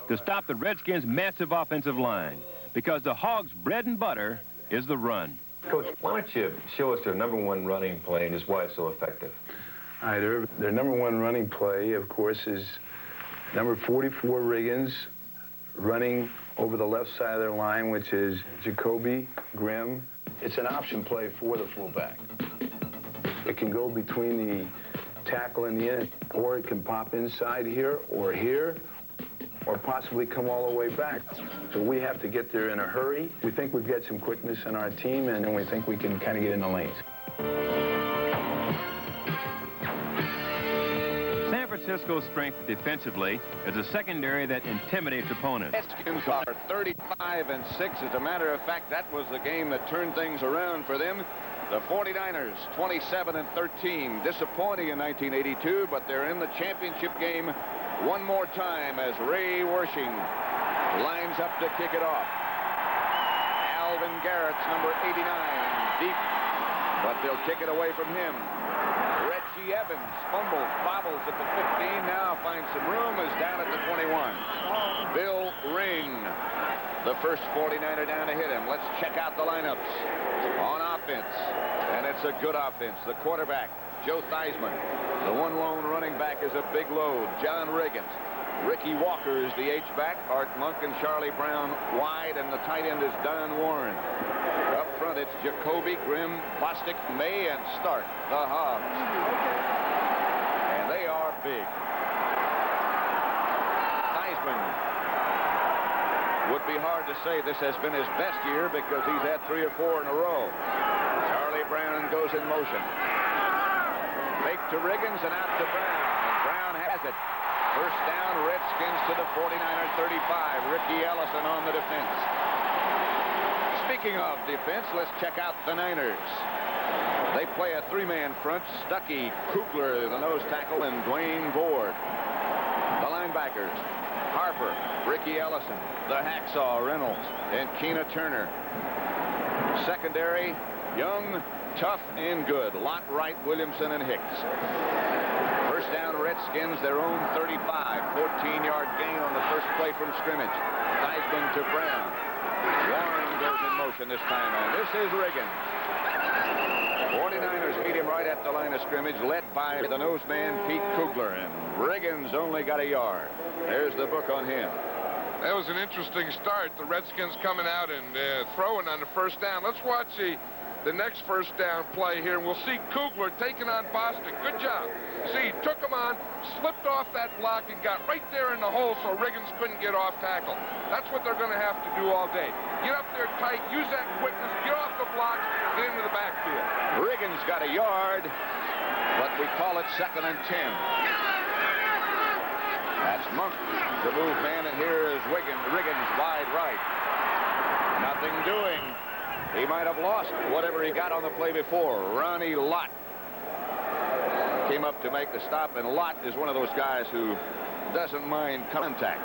to stop the Redskins' massive offensive line, because the Hogs' bread and butter is the run. Coach, why don't you show us their #1 running play and just why it's so effective? All right, their #1 running play, of course, is number 44 Riggins running over the left side of their line, which is Jacoby Grimm. It's an option play for the fullback. It can go between the tackle and the end, or it can pop inside here, or possibly come all the way back. So we have to get there in a hurry. We think we've got some quickness in our team, and we think we can kind of get in the lanes. San Francisco's strength defensively is a secondary that intimidates opponents. Redskins are 35-6. As a matter of fact, that was the game that turned things around for them. The 49ers, 27-13, disappointing in 1982, but they're in the championship game one more time as Ray Wersching lines up to kick it off. Alvin Garrett's number 89, deep, but they'll kick it away from him. Reggie Evans fumbles, bobbles at the 15, now finds some room, is down at the 21. Bill Ring, the first 49er down to hit him. Let's check out the lineups on offense, and it's a good offense. The quarterback, Joe Theismann. The one lone running back is a big load, John Riggins. Ricky Walker is the H-back, Art Monk and Charlie Brown wide, and the tight end is Don Warren. Up front, it's Jacoby, Grimm, Bostic, May, and Stark, the Hogs. And they are big. Theismann would be hard to say this has been his best year because he's had 3 or 4 in a row. Charlie Brown goes in motion. Fake to Riggins and out to Brown. And Brown has it. First down, Redskins to the 49er 35. Ricky Ellison on the defense. Speaking of defense, let's check out the Niners. They play a 3-man front. Stuckey, Kugler, the nose tackle, and Dwayne Board. The linebackers, Harper, Ricky Ellison, the Hacksaw, Reynolds, and Keena Turner. Secondary, Young, tough, and good. Lott, Wright, Williamson, and Hicks. First down, Redskins, their own 35. 14-yard gain on the first play from scrimmage. Theismann to Brown. Warren goes in motion this time, and this is Riggins. 49ers beat him right at the line of scrimmage, led by the noseman Pete Kugler, and Riggins only got a yard. There's the book on him. That was an interesting start. The Redskins coming out and throwing on the first down. Let's watch the next first down play here, and we'll see Kugler taking on Bostic. Good job. See, he took him on, slipped off that block, and got right there in the hole so Riggins couldn't get off tackle. That's what they're going to have to do all day. Get up there tight, use that quickness, get off the blocks, get into the backfield. Riggins got a yard, but we call it 2nd and 10. That's Monk, the move man, and here is Riggins wide right. Nothing doing. He might have lost whatever he got on the play before. Ronnie Lott came up to make the stop, and Lott is one of those guys who doesn't mind contact.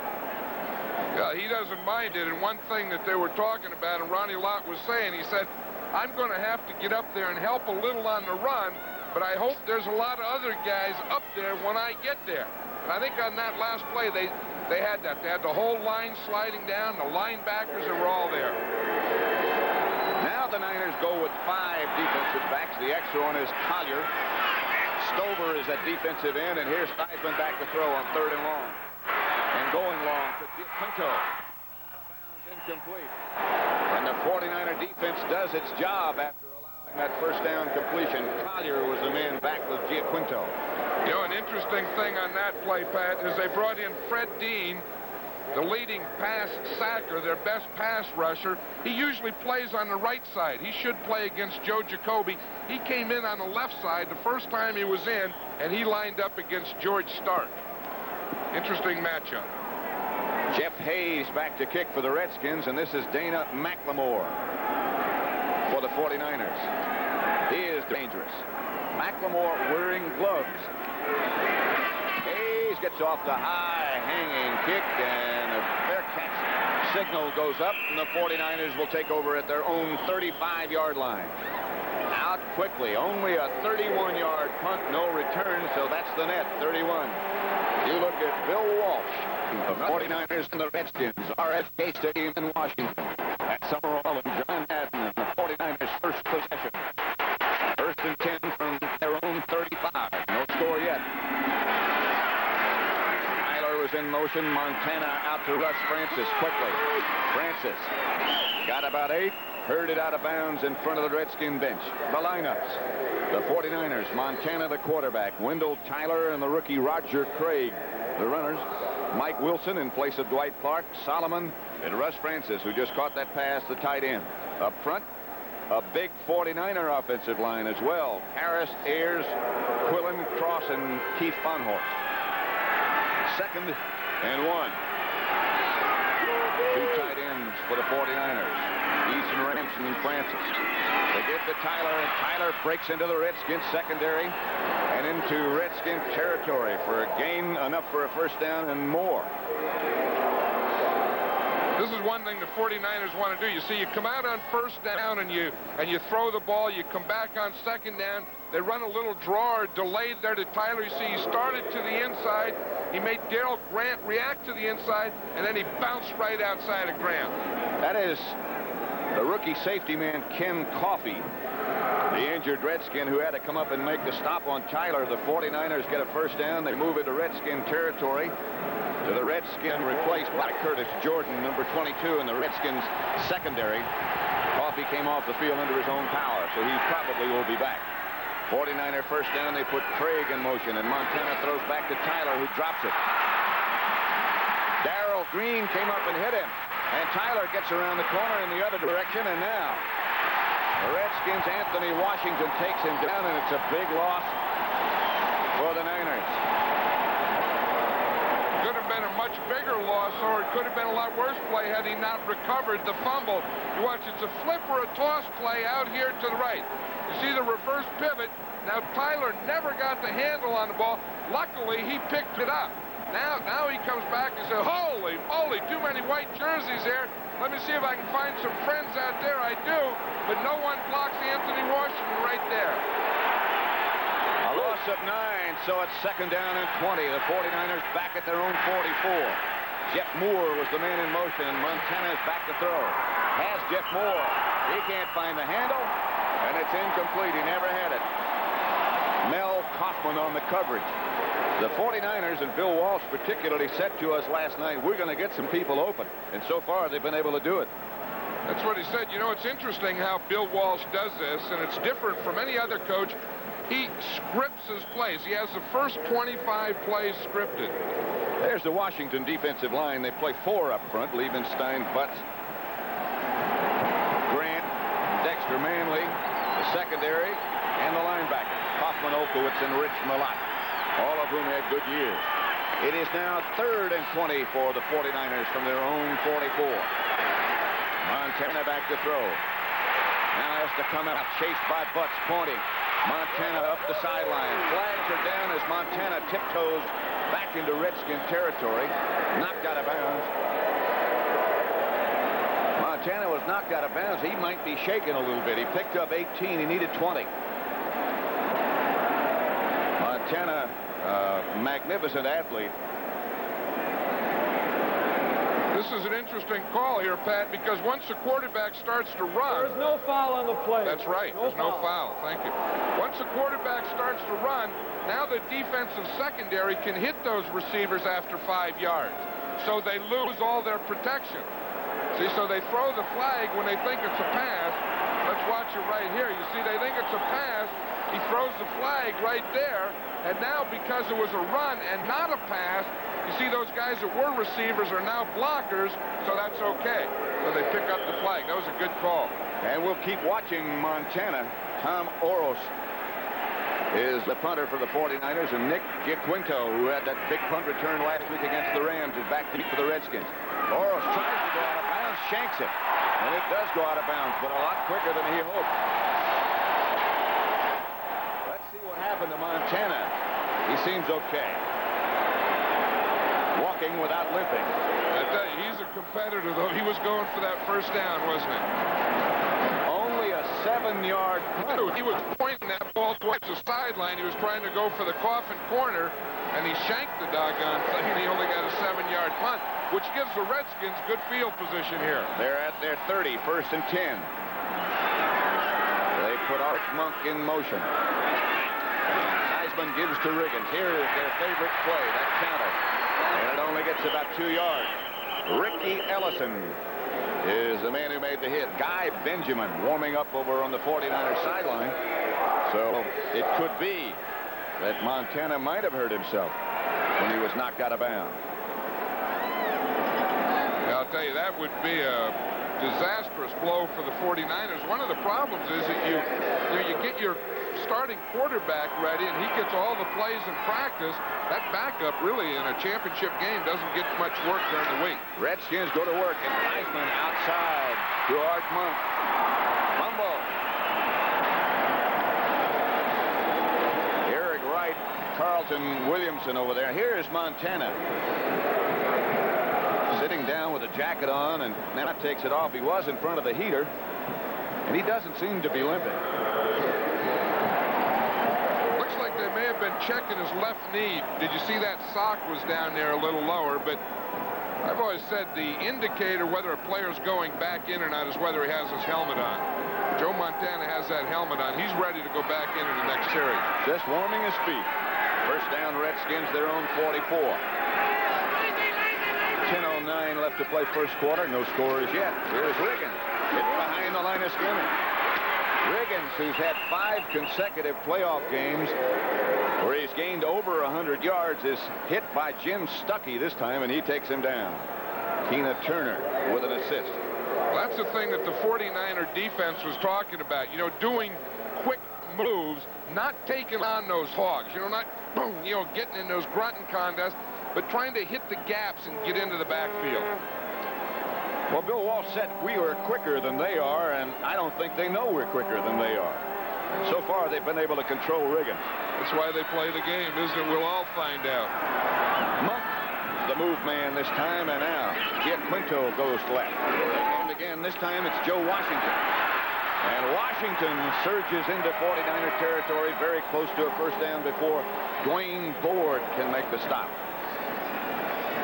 Yeah, he doesn't mind it, and one thing that they were talking about, and Ronnie Lott was saying, he said, I'm going to have to get up there and help a little on the run, but I hope there's a lot of other guys up there when I get there. And I think on that last play, they had that. They had the whole line sliding down, the linebackers that were all there. Now the Niners go with 5 defensive backs. The extra one is Collier. Stover is at defensive end, and here's Theismann back to throw on 3rd and long. And going long to Pinto. Out of bounds, incomplete. And the 49er defense does its job after allowing that first down completion. Collier was the man back with Giaquinto. You know, an interesting thing on that play, Pat, is they brought in Fred Dean, the leading pass sacker, their best pass rusher. He usually plays on the right side. He should play against Joe Jacoby. He came in on the left side the first time he was in, and he lined up against George Stark. Interesting matchup. Jeff Hayes back to kick for the Redskins, and this is Dana McLemore for the 49ers. He is dangerous. McLemore wearing gloves. Hayes gets off the high hanging kick, and a fair catch signal goes up, and the 49ers will take over at their own 35-yard line. Out quickly, only a 31-yard punt, no return, so that's the net, 31. You look at Bill Walsh, The 49ers and the Redskins, RFK Stadium in Washington. At Summerall and John Madden, and the 49ers' first possession. First and 10 from their own 35. No score yet. Tyler was in motion. Montana out to Russ Francis quickly. Francis got about 8. Heard it out of bounds in front of the Redskin bench. The lineups. The 49ers, Montana the quarterback, Wendell Tyler and the rookie Roger Craig. The runners, Mike Wilson in place of Dwight Clark, Solomon, and Russ Francis, who just caught that pass, the tight end. Up front, a big 49er offensive line as well. Harris, Ayers, Quillen, Cross, and Keith Bonhorst. 2nd and 1. 2 tight ends for the 49ers. Eason, Ramson, and Francis. They give to Tyler, and Tyler breaks into the Redskins secondary and into Redskin territory for a gain enough for a first down and more. This is one thing the 49ers want to do. You see, you come out on first down and you throw the ball. You come back on second down. They run a little draw or delayed there to Tyler. You see, he started to the inside. He made Darrell Grant react to the inside, and then he bounced right outside of Grant. That is the rookie safety man, Ken Coffey, the injured Redskin who had to come up and make the stop on Tyler. The 49ers get a first down. They move into Redskin territory. To the Redskin replaced by Curtis Jordan, number 22 in the Redskins secondary. Coffey came off the field under his own power, so he probably will be back. 49er first down. They put Craig in motion, and Montana throws back to Tyler, who drops it. Darrell Green came up and hit him, and Tyler gets around the corner in the other direction, and now the Redskins' Anthony Washington takes him down, and it's a big loss for the Niners. Could have been a much bigger loss, or it could have been a lot worse play had he not recovered the fumble. You watch, it's a flip or a toss play out here to the right. You see the reverse pivot. Now Tyler never got the handle on the ball. Luckily, he picked it up. Now he comes back and says, holy moly, too many white jerseys here. Let me see if I can find some friends out there. I do, but no one blocks Anthony Washington right there. A loss of 9, so it's 2nd down and 20. The 49ers back at their own 44. Jeff Moore was the man in motion, and Montana is back to throw. Has Jeff Moore. He can't find the handle, and it's incomplete. He never had it. Mel Kaufman on the coverage. The 49ers and Bill Walsh particularly said to us last night, we're going to get some people open. And so far, they've been able to do it. That's what he said. You know, it's interesting how Bill Walsh does this, and it's different from any other coach. He scripts his plays. He has the first 25 plays scripted. There's the Washington defensive line. They play 4 up front. Liebenstein, Butts, Grant, Dexter Manley, the secondary, and the linebacker, Hoffman, Olkowitz, and Rich Malott, all of whom had good years. It is now 3rd and 20 for the 49ers from their own 44. Montana back to throw. Now has to come out, chased by Butts, pointing. Montana up the sideline. Flags are down as Montana tiptoes back into Redskin territory. Knocked out of bounds. Montana was knocked out of bounds. He might be shaken a little bit. He picked up 18. He needed 20. Montana, magnificent athlete. This is an interesting call here, Pat, because once the quarterback starts to run... There's no foul on the play. That's right. There's no foul. Thank you. Once the quarterback starts to run, now the defensive secondary can hit those receivers after 5 yards. So they lose all their protection. See, so they throw the flag when they think it's a pass. Let's watch it right here. You see, they think it's a pass. He throws the flag right there. And now, because it was a run and not a pass, you see those guys that were receivers are now blockers, so that's okay. So they pick up the flag. That was a good call. And we'll keep watching Montana. Tom Oros is the punter for the 49ers, and Nick Giaquinto, who had that big punt return last week against the Rams, is back deep for the Redskins. Oros tries to go out of bounds, shanks it. And it does go out of bounds, but a lot quicker than he hoped. Let's see what happened to Montana. He seems okay. Walking without limping. I tell you, he's a competitor, though. He was going for that first down, wasn't he? Only Only a 7-yard punt. He was pointing that ball towards the sideline. He was trying to go for the coffin corner, and he shanked the doggone thing, and he only got a 7-yard punt, which gives the Redskins good field position here. They're at their 30, 1st and 10. They put Art Monk in motion. Heisman gives to Riggins. Here is their favorite play, that counter. And it only gets about 2 yards. Ricky Ellison is the man who made the hit. Guy Benjamin warming up over on the 49ers sideline. So it could be that Montana might have hurt himself when he was knocked out of bounds. I'll tell you, that would be a disastrous blow for the 49ers. One of the problems is that you get your starting quarterback ready and he gets all the plays in practice. That backup really in a championship game doesn't get much work during the week. Redskins go to work, and Heisman outside to Art Monk. Fumble. Eric Wright, Carlton Williamson over there. Here's Montana. Sitting down with a jacket on, and now takes it off. He was in front of the heater, and he doesn't seem to be limping. Looks like they may have been checking his left knee. Did you see that sock was down there a little lower? But I've always said the indicator whether a player's going back in or not is whether he has his helmet on. Joe Montana has that helmet on. He's ready to go back in the next series. Just warming his feet. 1st down, Redskins, their own 44. 10:09 left to play 1st quarter. No scores yet. Here's Riggins. Hit behind the line of scrimmage. Riggins, who's had 5 consecutive playoff games where he's gained over 100 yards, is hit by Jim Stuckey this time, and he takes him down. Tina Turner with an assist. Well, that's the thing that the 49er defense was talking about. You know, doing quick moves, not taking on those hogs. You know, not getting in those grunting contests, but trying to hit the gaps and get into the backfield. Well, Bill Walsh said we are quicker than they are, and I don't think they know we're quicker than they are. So far, they've been able to control Riggins. That's why they play the game, isn't it? We'll all find out. Monk, the move man this time, and now Giaquinto goes left. And again, this time it's Joe Washington. And Washington surges into 49er territory, very close to a 1st down before Dwayne Board can make the stop.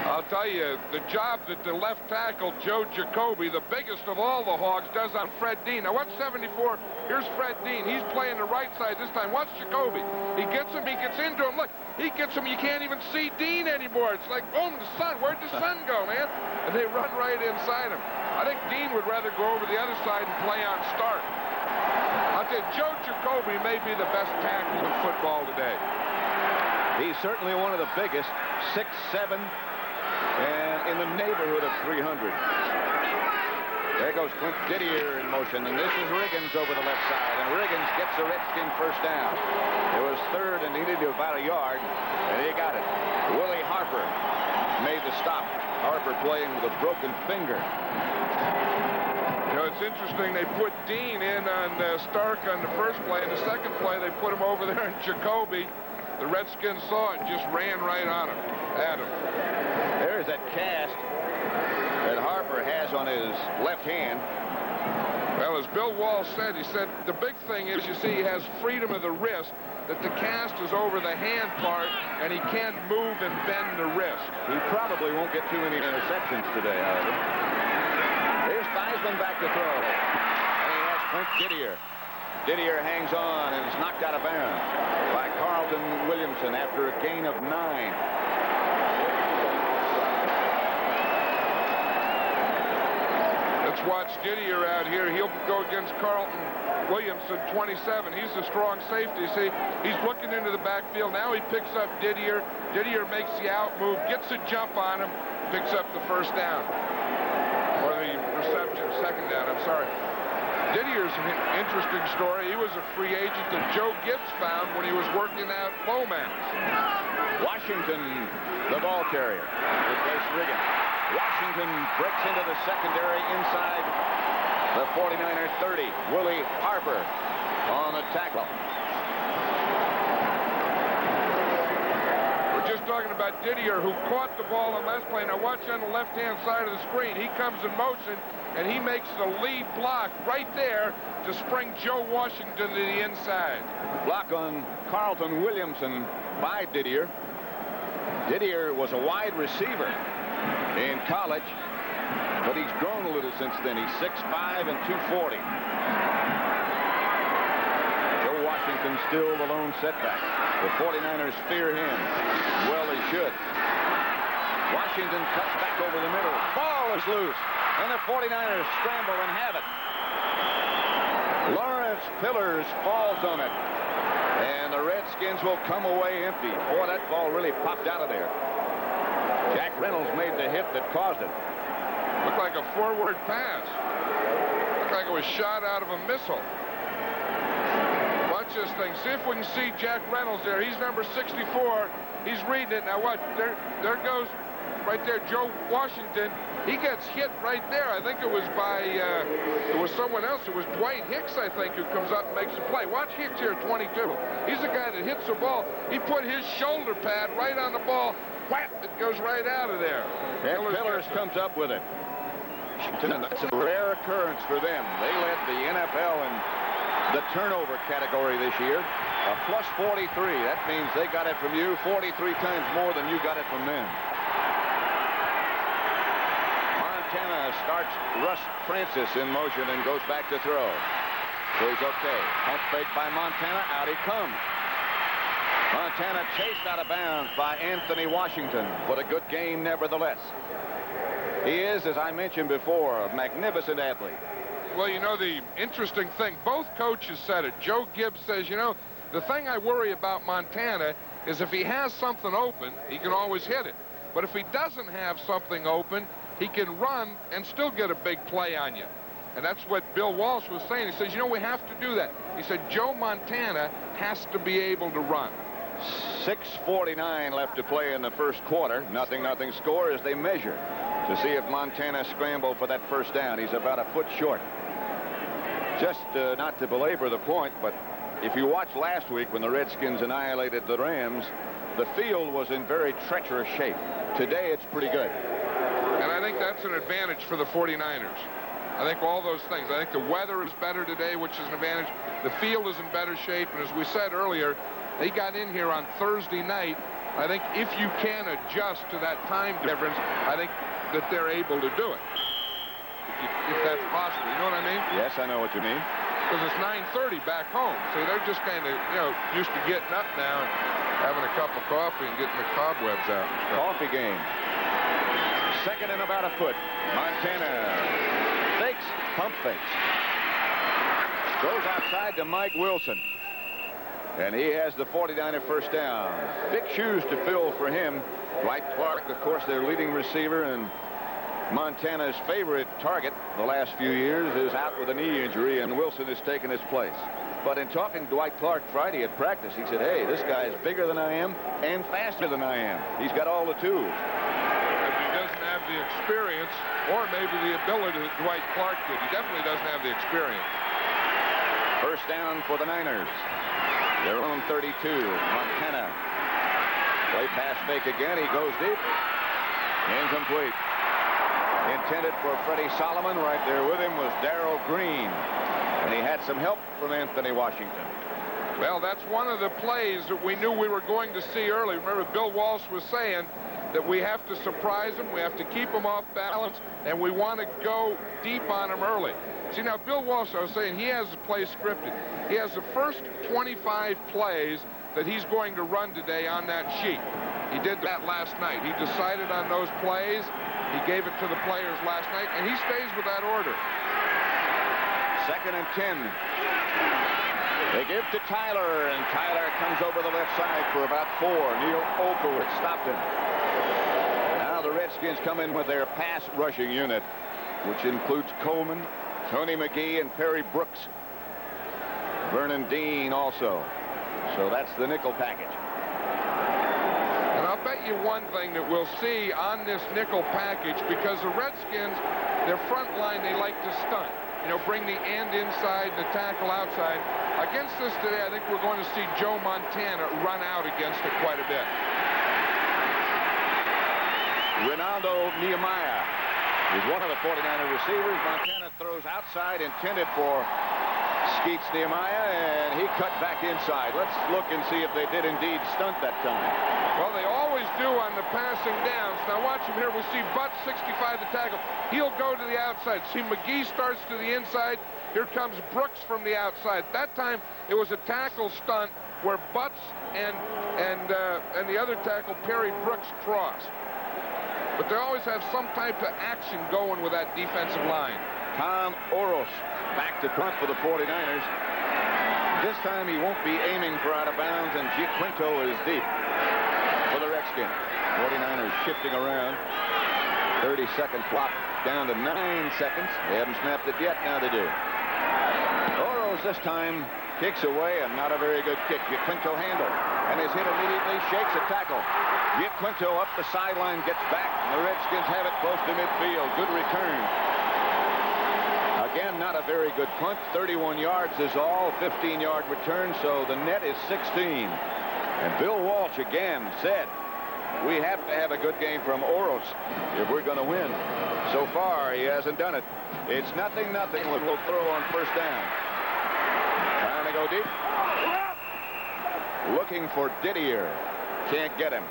I'll tell you, the job that the left tackle, Joe Jacoby, the biggest of all the Hogs, does on Fred Dean. Now, watch 74. Here's Fred Dean. He's playing the right side this time. Watch Jacoby. He gets him. He gets into him. Look, he gets him. You can't even see Dean anymore. It's like, boom, the sun. Where'd the sun go, man? And they run right inside him. I think Dean would rather go over the other side and play on start. I'll tell you, Joe Jacoby may be the best tackle in football today. He's certainly one of the biggest, 6'7", and in the neighborhood of 300. There goes Clint Didier in motion, and this is Riggins over the left side, and Riggins gets the Redskin 1st down. It was 3rd and needed about a yard, and he got it. Willie Harper made the stop. Harper playing with a broken finger. You know, it's interesting. They put Dean in on Stark on the 1st play, and the 2nd play they put him over there in Jacoby. The Redskins saw it and just ran right on him, at him. There's that cast that Harper has on his left hand. Well, as Bill Walsh said, he said the big thing is, you see, he has freedom of the wrist, that the cast is over the hand part, and he can't move and bend the wrist. He probably won't get too many interceptions today, however. Here's Theismann back to throw. And he has Clint Didier. Didier hangs on and is knocked out of bounds by Carlton Williamson after a gain of 9. Let's watch Didier out here. He'll go against Carlton Williamson, 27. He's a strong safety. See, he's looking into the backfield. Now he picks up Didier. Didier makes the out move, gets a jump on him, picks up the 1st down. Or the reception, 2nd down, I'm sorry. Didier's an interesting story. He was a free agent that Joe Gibbs found when he was working out Lomax. Washington, the ball carrier, replaced Riggins. Washington breaks into the secondary inside the 49er 30. Willie Harper on the tackle. We're just talking about Didier, who caught the ball on last play. Now watch on the left-hand side of the screen. He comes in motion, and he makes the lead block right there to spring Joe Washington to the inside. Block on Carlton Williamson by Didier. Didier was a wide receiver in college, but he's grown a little since then. He's 6'5" and 240. Joe Washington still the lone setback. The 49ers fear him. Well, they should. Washington cuts back over the middle. Ball is loose, and the 49ers scramble and have it. Lawrence Pillars falls on it, and the Redskins will come away empty. Boy, that ball really popped out of there. Jack Reynolds made the hit that caused it. Looked like a forward pass. Looked like it was shot out of a missile. Watch this thing. See if we can see Jack Reynolds there. He's number 64. He's reading it. Now watch. There goes right there Joe Washington. He gets hit right there. I think it was by, it was someone else. It was Dwight Hicks, I think, who comes up and makes the play. Watch Hicks here, 22. He's the guy that hits the ball. He put his shoulder pad right on the ball. Whap! It goes right out of there. And Pillars comes up with it. That's a rare occurrence for them. They led the NFL in the turnover category this year. A plus 43. That means they got it from you 43 times more than you got it from them. Montana starts Russ Francis in motion and goes back to throw. So he's okay. Pump fake by Montana. Out he comes. Montana chased out of bounds by Anthony Washington, but a good game nevertheless. He is, as I mentioned before, a magnificent athlete. Well, you know, the interesting thing, both coaches said it. Joe Gibbs says, you know, the thing I worry about Montana is if he has something open, he can always hit it. But if he doesn't have something open, he can run and still get a big play on you. And that's what Bill Walsh was saying. He says, you know, we have to do that. He said, Joe Montana has to be able to run. 6:49 left to play in the first quarter. 0-0 score as they measure to see if Montana scrambled for that first down. He's about a foot short. Just not to belabor the point, but if you watched last week when the Redskins annihilated the Rams, the field was in very treacherous shape. Today it's pretty good. And I think that's an advantage for the 49ers. I think all those things. I think the weather is better today, which is an advantage. The field is in better shape, and as we said earlier, they got in here on Thursday night. I think if you can adjust to that time difference, I think that they're able to do it. If that's possible. You know what I mean? Yes, I know what you mean. Because it's 9:30 back home. So they're just kind of, you know, used to getting up now and having a cup of coffee and getting the cobwebs out. Coffee game. Second and about a foot. Montana fakes, pump fakes. Goes outside to Mike Wilson. And he has the 49er first down. Big shoes to fill for him. Dwight Clark, of course, their leading receiver and Montana's favorite target the last few years, is out with a knee injury, and Wilson has taken his place. But in talking to Dwight Clark Friday at practice, he said, hey, this guy is bigger than I am and faster than I am. He's got all the tools. If he doesn't have the experience, or maybe the ability that Dwight Clark did, he definitely doesn't have the experience. First down for the Niners. Their own 32. Montana. Play pass fake again. He goes deep. Incomplete. Intended for Freddie Solomon. Right there with him was Darrell Green. And he had some help from Anthony Washington. Well, that's one of the plays that we knew we were going to see early. Remember, Bill Walsh was saying that we have to surprise them, we have to keep them off balance, and we want to go deep on them early. See, now, Bill Walsh, I was saying, he has the play scripted. He has the first 25 plays that he's going to run today on that sheet. He did that last night. He decided on those plays. He gave it to the players last night, and he stays with that order. Second and 10. They give to Tyler, and Tyler comes over the left side for about 4. Neil Olkowitz stopped him. Now the Redskins come in with their pass rushing unit, which includes Coleman, Tony McGee, and Perry Brooks. Vernon Dean also. So that's the nickel package. And I'll bet you one thing that we'll see on this nickel package, because the Redskins, their front line, they like to stunt. You know, bring the end inside and the tackle outside. Against this today, I think we're going to see Joe Montana run out against it quite a bit. Ronaldo Nehemiah is one of the 49er receivers. Montana throws outside, intended for Skeets Nehemiah, and he cut back inside. Let's look and see if they did indeed stunt that time. Well, they always do on the passing downs. Now watch him here. We see Butts, 65, the tackle. He'll go to the outside. See, McGee starts to the inside. Here comes Brooks from the outside. That time it was a tackle stunt where Butts and the other tackle, Perry Brooks, crossed. But they always have some type of action going with that defensive line. Tom Oros back to punt for the 49ers. This time he won't be aiming for out of bounds, and Giaquinto is deep for the Redskins. 49ers shifting around. 30-second clock down to 9 seconds. They haven't snapped it yet. Now they do. Oros this time kicks away, and not a very good kick. Giaquinto handle, and is hit immediately, shakes a tackle. Giaquinto up the sideline, gets back, and the Redskins have it close to midfield. Good return. Again, not a very good punt. 31 yards is all, 15-yard return, so the net is 16. And Bill Walsh again said, we have to have a good game from Oros if we're going to win. So far, he hasn't done it. It's 0-0. We'll throw on first down. Trying to go deep. Looking for Didier. Can't get him.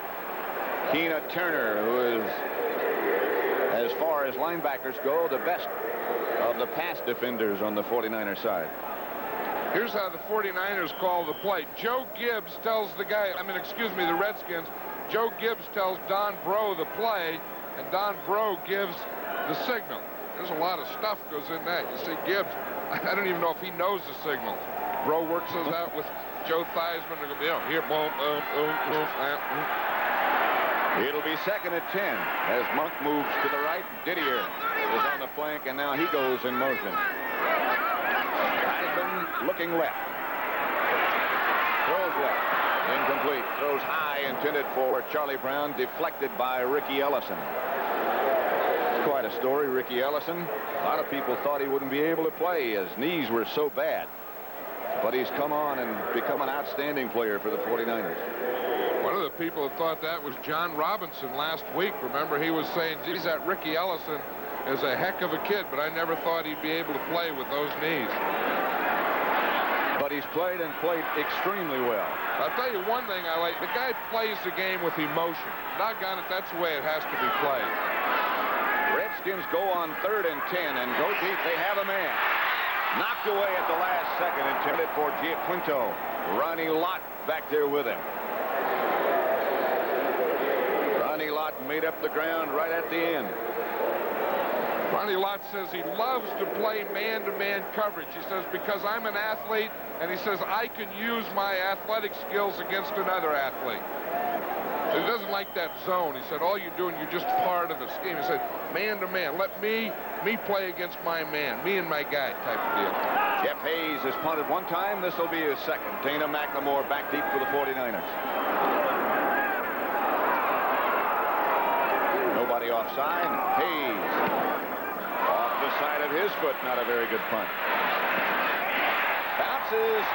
Keena Turner, who is, as far as linebackers go, the best of the pass defenders on the 49er side. Here's how the 49ers call the play. Joe Gibbs tells the Redskins. Joe Gibbs tells Don Bro the play, and Don Bro gives the signal. There's a lot of stuff goes in that. You see Gibbs, I don't even know if he knows the signals. Bro works those out with Joe Theismann. They're going to be, here, boom, It'll be 2nd and 10 as Monk moves to the right. Didier is on the flank, and now he goes in motion. Theismann looking left. Throws left. Incomplete. Throws high, intended for Charlie Brown, deflected by Ricky Ellison. It's quite a story, Ricky Ellison. A lot of people thought he wouldn't be able to play. His knees were so bad. But he's come on and become an outstanding player for the 49ers. One of the people that thought that was John Robinson last week. Remember, he was saying, geez, that Ricky Ellison is a heck of a kid, but I never thought he'd be able to play with those knees. But he's played and played extremely well. I'll tell you one thing I like. The guy plays the game with emotion. Doggone it, that's the way it has to be played. Redskins go on 3rd and 10 and go deep. They have a man. Knocked away at the last second, intended for Giaquinto. Ronnie Lott back there with him. Ronnie Lott made up the ground right at the end. Ronnie Lott says he loves to play man-to-man coverage. He says, because I'm an athlete, and he says, I can use my athletic skills against another athlete. So he doesn't like that zone. He said, all you're doing, you're just part of a scheme. He said, man-to-man, let me play against my man, me and my guy type of deal. Jeff Hayes has punted one time. This will be his second. Dana McLemore back deep for the 49ers. Nobody offside. Hayes off the side of his foot. Not a very good punt. Bounces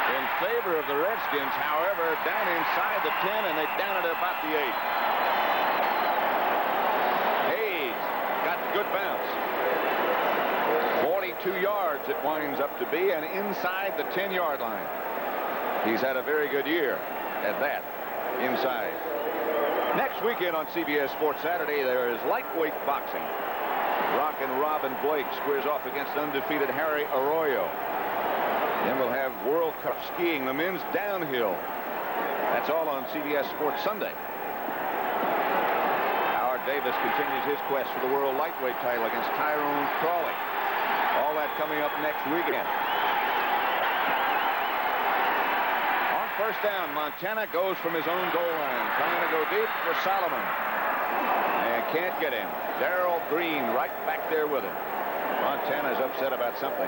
in favor of the Redskins, however, down inside the 10, and they down it about the 8. Hayes got the good bounce. 42 yards it winds up to be, and inside the 10-yard line. He's had a very good year at that, inside. Next weekend on CBS Sports Saturday, there is lightweight boxing. Rockin' Robin Blake squares off against undefeated Harry Arroyo. Then we'll have World Cup skiing, the men's downhill. That's all on CBS Sports Sunday. Howard Davis continues his quest for the world lightweight title against Tyrone Crawley. All that coming up next weekend. On first down, Montana goes from his own goal line, trying to go deep for Solomon. And can't get him. Darrell Green right back there with him. Montana's upset about something.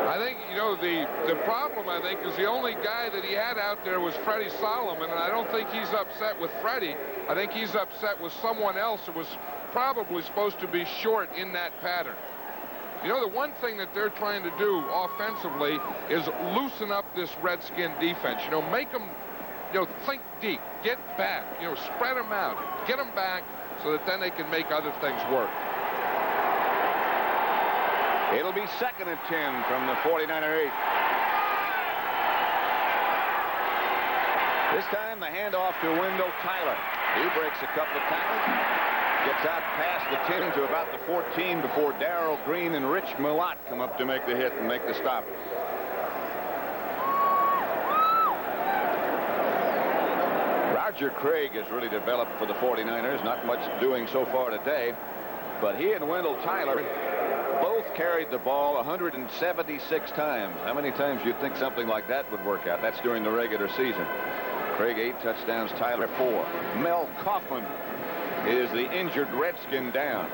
I think, you know, the problem, I think, is the only guy that he had out there was Freddie Solomon, and I don't think he's upset with Freddie. I think he's upset with someone else that was probably supposed to be short in that pattern. You know, the one thing that they're trying to do offensively is loosen up this Redskin defense. You know, make them think deep, get back, spread them out, get them back so that then they can make other things work. It'll be 2nd and 10 from the 49er 8. This time the handoff to Wendell Tyler. He breaks a couple of tackles. Gets out past the 10 to about the 14 before Darrell Green and Rich Millott come up to make the hit and make the stop. Roger Craig has really developed for the 49ers. Not much doing so far today. But he and Wendell Tyler both carried the ball 176 times. How many times do you think something like that would work out? That's during the regular season. Craig 8 touchdowns, Tyler 4. Mel Kaufman is the injured Redskin down.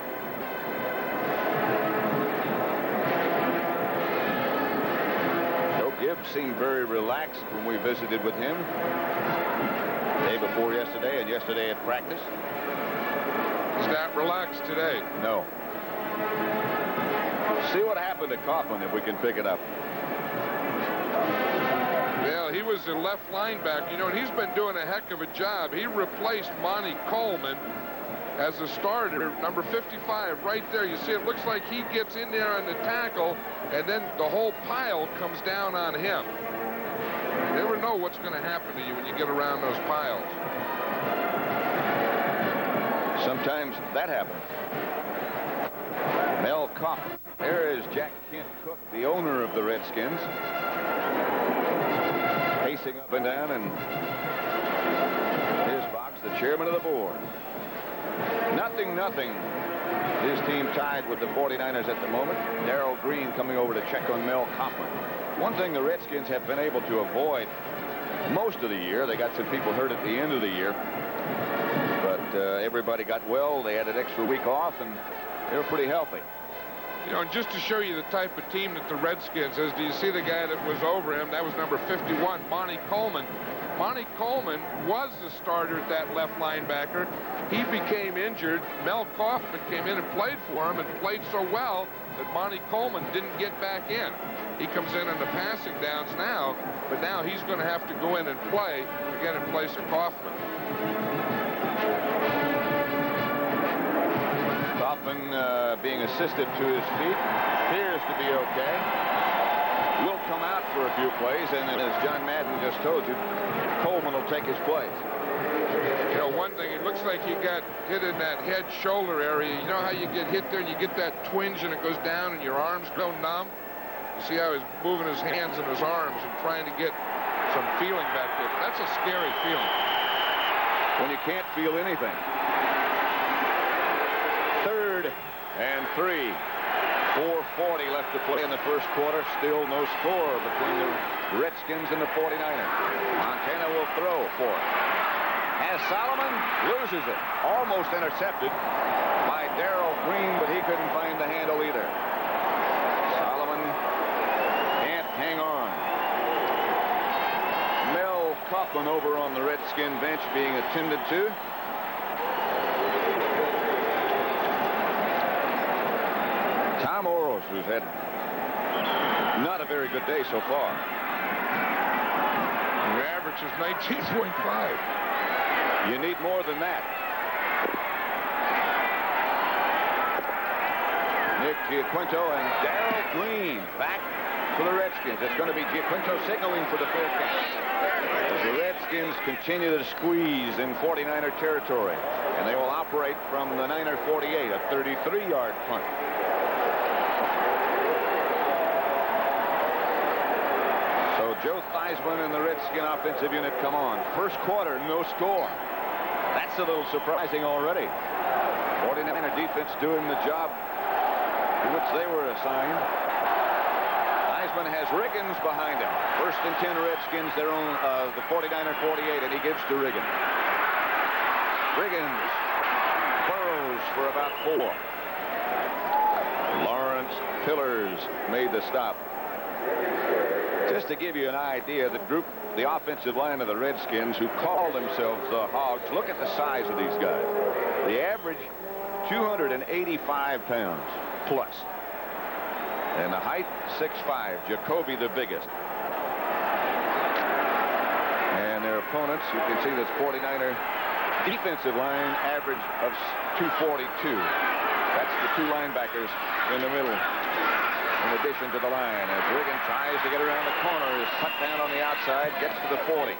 Joe Gibbs seemed very relaxed when we visited with him day before yesterday and yesterday at practice. He's not relaxed today. No. See what happened to Kaufman if we can pick it up. Well, he was a left linebacker, and he's been doing a heck of a job. He replaced Monty Coleman as a starter, number 55, right there. You see, it looks like he gets in there on the tackle, and then the whole pile comes down on him. You never know what's going to happen to you when you get around those piles. Sometimes that happens. Mel Kaufman. There is Jack Kent Cook, the owner of the Redskins, pacing up and down, and here's Fox, the chairman of the board. 0-0. His team tied with the 49ers at the moment. Darrell Green coming over to check on Mel Kaufman. One thing the Redskins have been able to avoid most of the year, they got some people hurt at the end of the year, but everybody got well. They had an extra week off, and they were pretty healthy. And just to show you the type of team that the Redskins is, do you see the guy that was over him? That was number 51, Monty Coleman. Monty Coleman was the starter at that left linebacker. He became injured. Mel Kaufman came in and played for him and played so well that Monty Coleman didn't get back in. He comes in on the passing downs now, but now he's going to have to go in and play again in place of Kaufman. Kaufman being assisted to his feet, appears to be okay. Will come out for a few plays, and as John Madden just told you, Coleman will take his place. One thing, it looks like he got hit in that head-shoulder area. You know how you get hit there and you get that twinge and it goes down and your arms go numb? You see how he's moving his hands and his arms and trying to get some feeling back there. That's a scary feeling. When you can't feel anything. 3rd and 3. 4:40 left to play in the first quarter. Still no score between the Redskins and the 49ers. Montana will throw for it. As Solomon loses it. Almost intercepted by Darrell Green, but he couldn't find the handle either. Solomon can't hang on. Mel Kaufman over on the Redskin bench being attended to. Tom Oros, who's had not a very good day so far. Your average is 19.5. You need more than that. Nick Giaquinto and Darrell Green back for the Redskins. It's going to be Giaquinto signaling for the fair catch. As the Redskins continue to squeeze in 49er territory, and they will operate from the Niner 48, a 33-yard punt. So Joe Theismann and the Redskin offensive unit come on. First quarter, no score. That's a little surprising already. 49er defense doing the job to which they were assigned. Theismann has Riggins behind him. 1st and 10 Redskins, their own, the 49er 48, and he gives to Riggins. Riggins burrows for about 4. Lawrence Pillars made the stop. Just to give you an idea, the offensive line of the Redskins, who call themselves the Hogs, look at the size of these guys. The average, 285 pounds plus. And the height, 6'5", Jacoby the biggest. And their opponents, you can see this 49er defensive line average of 242. That's the two linebackers in the middle, in addition to the line. As Riggins tries to get around the corner, is cut down on the outside, gets to the 40.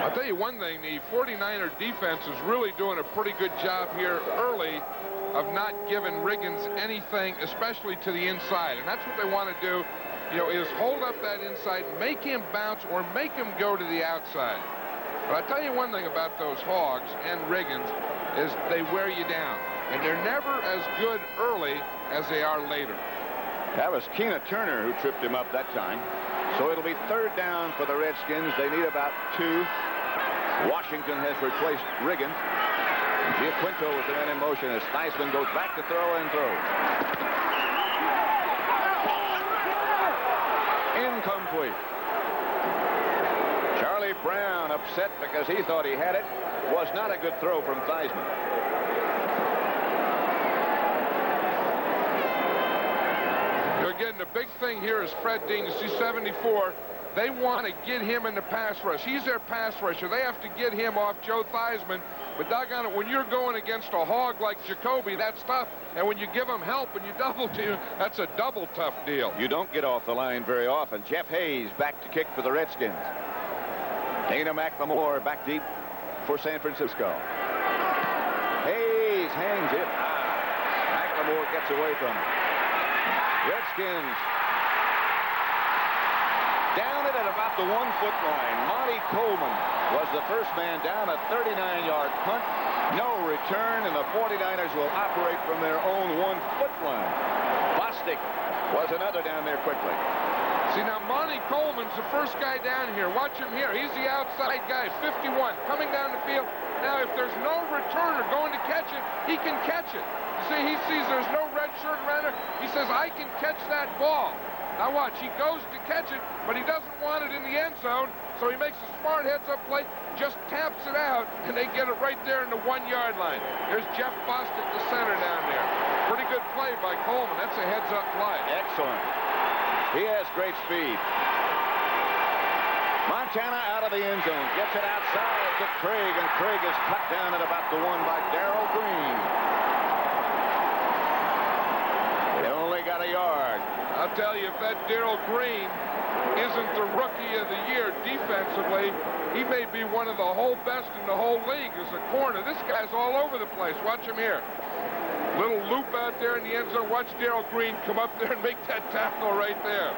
I'll tell you one thing, the 49er defense is really doing a pretty good job here early of not giving Riggins anything, especially to the inside. And that's what they want to do, you know, is hold up that inside, make him bounce, or make him go to the outside. But I'll tell you one thing about those Hogs and Riggins is they wear you down. And they're never as good early as they are later. That was Keena Turner who tripped him up that time. So it'll be third down for the Redskins. They need about 2. Washington has replaced Riggins. Giaquinto with the man in motion as Theismann goes back to throw and throw. Incomplete. Charlie Brown upset because he thought he had it. Was not a good throw from Theismann. Again, the big thing here is Fred Dean. You see 74. They want to get him in the pass rush. He's their pass rusher. They have to get him off Joe Theismann. But doggone it, when you're going against a hog like Jacoby, that's tough. And when you give him help and you double team, that's a double tough deal. You don't get off the line very often. Jeff Hayes back to kick for the Redskins. Dana McLemore back deep for San Francisco. Hayes hangs it high. McLemore gets away from it. Redskins down it at about the 1-foot line. Monty Coleman was the first man down, a 39-yard punt. No return, and the 49ers will operate from their own 1-foot line. Bostic was another down there quickly. See, now Monty Coleman's the first guy down here. Watch him here. He's the outside guy, 51, coming down the field. Now, if there's no returner going to catch it, he can catch it. You see, he sees there's no red shirt around there. He says, I can catch that ball. Now watch, he goes to catch it, but he doesn't want it in the end zone, so he makes a smart heads-up play, just taps it out, and they get it right there in the 1-yard line. There's Jeff Bostic, the center down there. Pretty good play by Coleman. That's a heads-up play. Excellent. He has great speed. Montana out of the end zone, gets it outside to Craig, and Craig is cut down at about the 1 by Darrell Green. They only got a yard. I'll tell you, if that Darrell Green isn't the rookie of the year defensively, he may be one of the whole best in the whole league as a corner. This guy's all over the place. Watch him here. Little loop out there in the end zone. Watch Darrell Green come up there and make that tackle right there.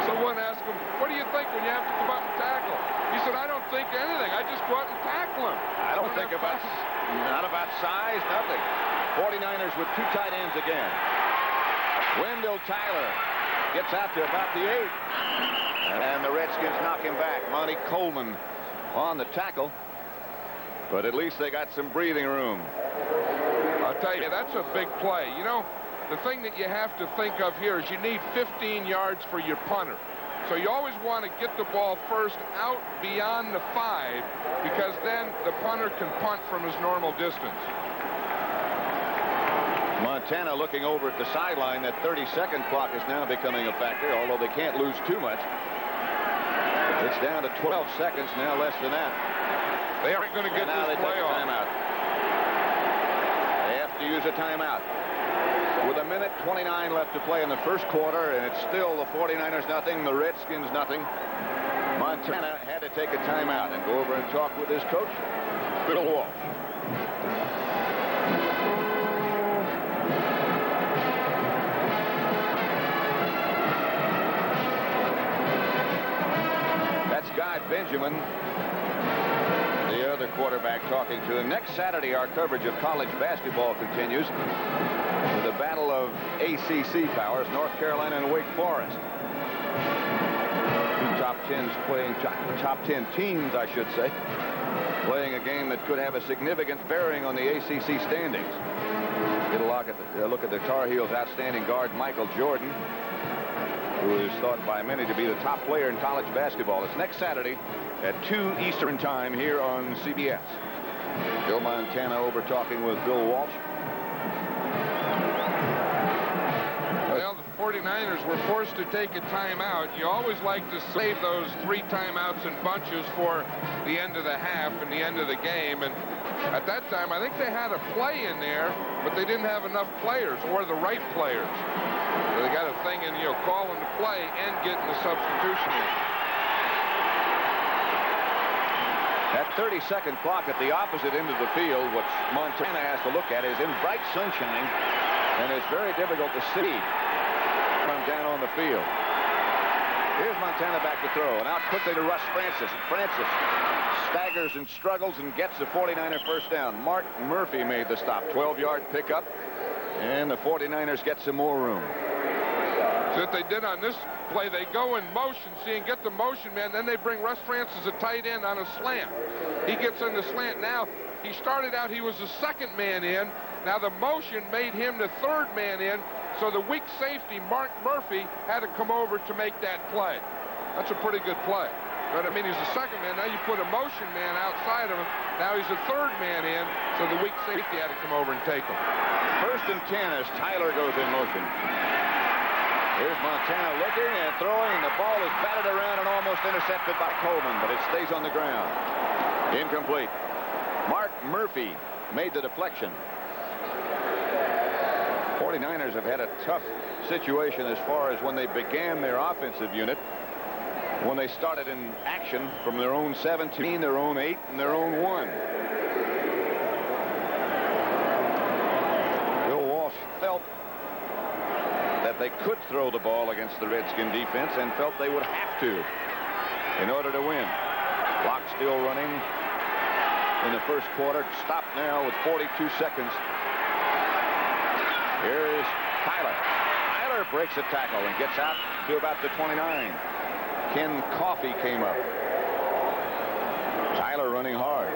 Someone asked him, what do you think when you have to come up and tackle? He said, I don't think anything. I just go out and tackle him. I don't think about, not about size, nothing. 49ers with 2 tight ends again. Wendell Tyler gets out to about the 8. And the Redskins knock him back. Monty Coleman on the tackle. But at least they got some breathing room. I'll tell you, that's a big play. You know, the thing that you have to think of here is you need 15 yards for your punter. So you always want to get the ball first out beyond the 5, because then the punter can punt from his normal distance. Montana looking over at the sideline. That 30-second clock is now becoming a factor, although they can't lose too much. It's down to 12 seconds now, less than that. They aren't going to get this play off. Timeout. They have to use a timeout. With 1:29 left to play in the first quarter, and it's still the 49ers nothing, the Redskins nothing. Montana had to take a timeout and go over and talk with his coach, Bill Walsh. That's Guy Benjamin, the other quarterback, talking to him. Next Saturday, our coverage of college basketball continues with the battle of ACC powers, North Carolina and Wake Forest. 2 top 10s playing, top 10 teams, I should say, playing a game that could have a significant bearing on the ACC standings. Get a look at the Tar Heels' outstanding guard, Michael Jordan, who is thought by many to be the top player in college basketball. It's next Saturday at 2 Eastern Time here on CBS. Bill Montana over talking with Bill Walsh. Well, 49ers were forced to take a timeout. You always like to save those 3 timeouts in bunches for the end of the half and the end of the game. And at that time, I think they had a play in there, but they didn't have enough players or the right players. So they got a thing in, calling the play and getting the substitution in. That 30-second clock at the opposite end of the field, what Montana has to look at, is in bright sunshine, and it's very difficult to see from down on the field. Here's Montana back to throw, and out quickly to Russ Francis. Francis staggers and struggles and gets the 49er first down. Mark Murphy made the stop. 12-yard pickup, and the 49ers get some more room. So what they did on this play, they go in motion, and get the motion man, then they bring Russ Francis a tight end on a slant. He gets on the slant. Now, he started out, he was the second man in. Now the motion made him the third man in, so the weak safety, Mark Murphy, had to come over to make that play. That's a pretty good play. But I mean, he's the second man. Now you put a motion man outside of him. Now he's the third man in, so the weak safety had to come over and take him. 1st and 10 as Tyler goes in motion. Here's Montana looking and throwing, and the ball is batted around and almost intercepted by Coleman, but it stays on the ground. Incomplete. Mark Murphy made the deflection. 49ers have had a tough situation as far as when they began their offensive unit. When they started in action from their own 17, their own 8, and their own 1. Bill Walsh felt that they could throw the ball against the Redskin defense and felt they would have to in order to win. Clock still running in the first quarter. Stopped now with 42 seconds. Here is Tyler. Tyler breaks a tackle and gets out to about the 29. Ken Coffey came up. Tyler running hard.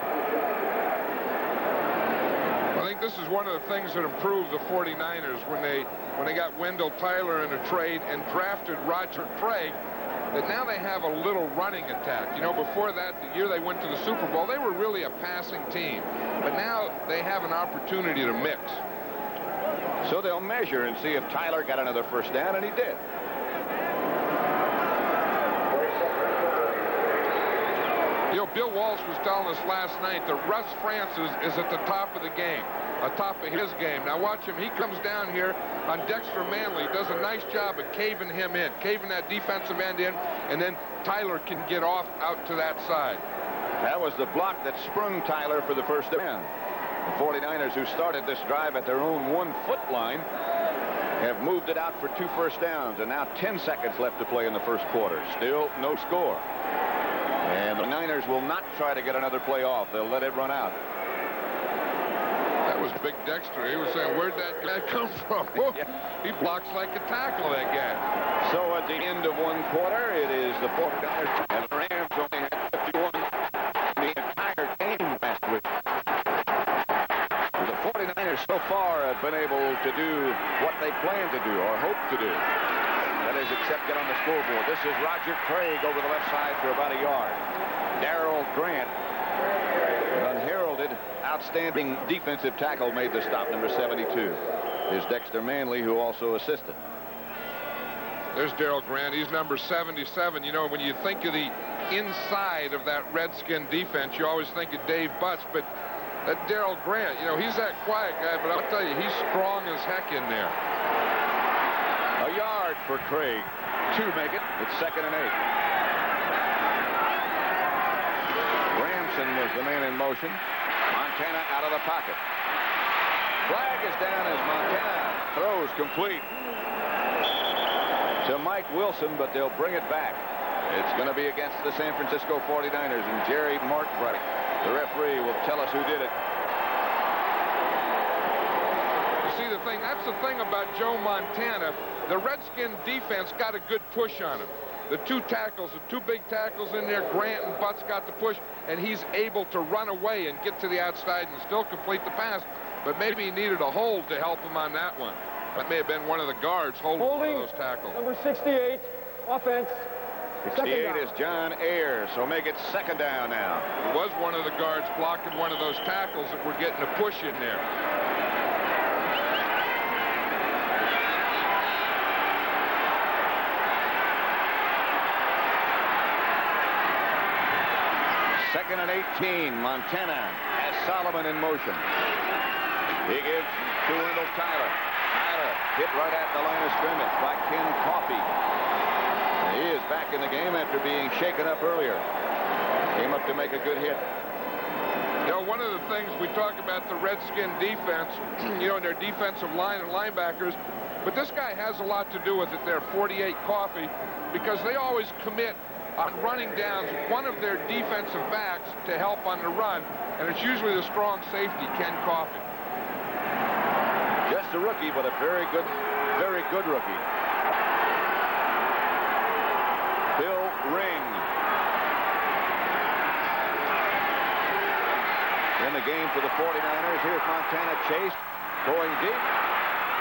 I think this is one of the things that improved the 49ers when they got Wendell Tyler in a trade and drafted Roger Craig, that now they have a little running attack. Before that, the year they went to the Super Bowl, they were really a passing team. But now they have an opportunity to mix. So they'll measure and see if Tyler got another first down, and he did. Bill Walsh was telling us last night that Russ Francis is at the top of the game, atop of his game. Now watch him. He comes down here on Dexter Manley. Does a nice job of caving him in, caving that defensive end in, and then Tyler can get off out to that side. That was the block that sprung Tyler for the first down. The 49ers, who started this drive at their own 1-foot line, have moved it out for 2 first downs, and now 10 seconds left to play in the first quarter. Still no score. And the Niners will not try to get another play off. They'll let it run out. That was Big Dexter. He was saying, where'd that guy come from? Yeah. He blocks like a tackle, that guy. So at the end of 1 quarter, it is the 49ers, and the Rams only had 51 the entire game last week. The 49ers so far have been able to do what they plan to do or hope to do. That is, except get on the scoreboard. This is Roger Craig over the left side for about a yard. Darrell Grant, unheralded, outstanding defensive tackle, made the stop, number 72. Is Dexter Manley, who also assisted. There's Darrell Grant. He's number 77. When you think of the inside of that Redskin defense, you always think of Dave Butts, but that Darrell Grant, he's that quiet guy, but I'll tell you, he's strong as heck in there. A yard for Craig. 2 make it. It's 2nd and 8. Ramson was the man in motion. Montana out of the pocket. Flag is down as Montana throws complete to Mike Wilson, but they'll bring it back. It's going to be against the San Francisco 49ers, and Jerry Markbright, the referee, will tell us who did it. See, that's the thing about Joe Montana. The Redskin defense got a good push on him. The 2 tackles, the 2 big tackles in there, Grant and Butts got the push, and he's able to run away and get to the outside and still complete the pass. But maybe he needed a hold to help him on that one. That may have been one of the guards holding one of those tackles. Number 68, offense. 68 is John Ayers, so make it 2nd down now. It was one of the guards blocking one of those tackles that were getting a push in there. 18, Montana has Solomon in motion. He gives to Wendell Tyler. Tyler hit right at the line of scrimmage by Ken Coffey. He is back in the game after being shaken up earlier. Came up to make a good hit. You know, one of the things we talk about the Redskin defense, you know, and their defensive line and linebackers, but this guy has a lot to do with it there, 48 Coffey, because they always commit on running downs one of their defensive backs to help on the run, and it's usually the strong safety, Ken Coffey. Just a rookie, but a very good rookie. Bill Ring in the game for the 49ers. Here's Montana chased, going deep.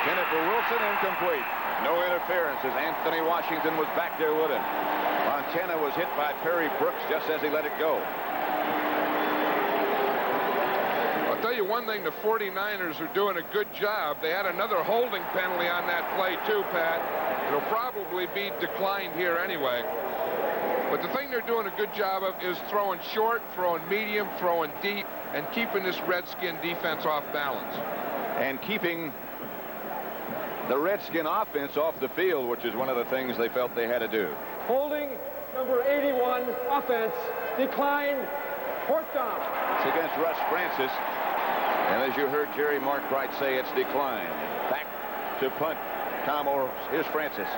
Kenneth Wilson incomplete. No interference as Anthony Washington was back there with him. Montana was hit by Perry Brooks just as he let it go. I'll tell you one thing, the 49ers are doing a good job. They had another holding penalty on that play too, Pat. It'll probably be declined here anyway. But the thing they're doing a good job of is throwing short, throwing medium, throwing deep, and keeping this Redskin defense off balance. And keeping the Redskin offense off the field, which is one of the things they felt they had to do. Holding number 81, offense, declined, fourth down. It's against Russ Francis. And as you heard Jerry Markwright say, it's declined. Back to punt. Tom Orr, here's Francis.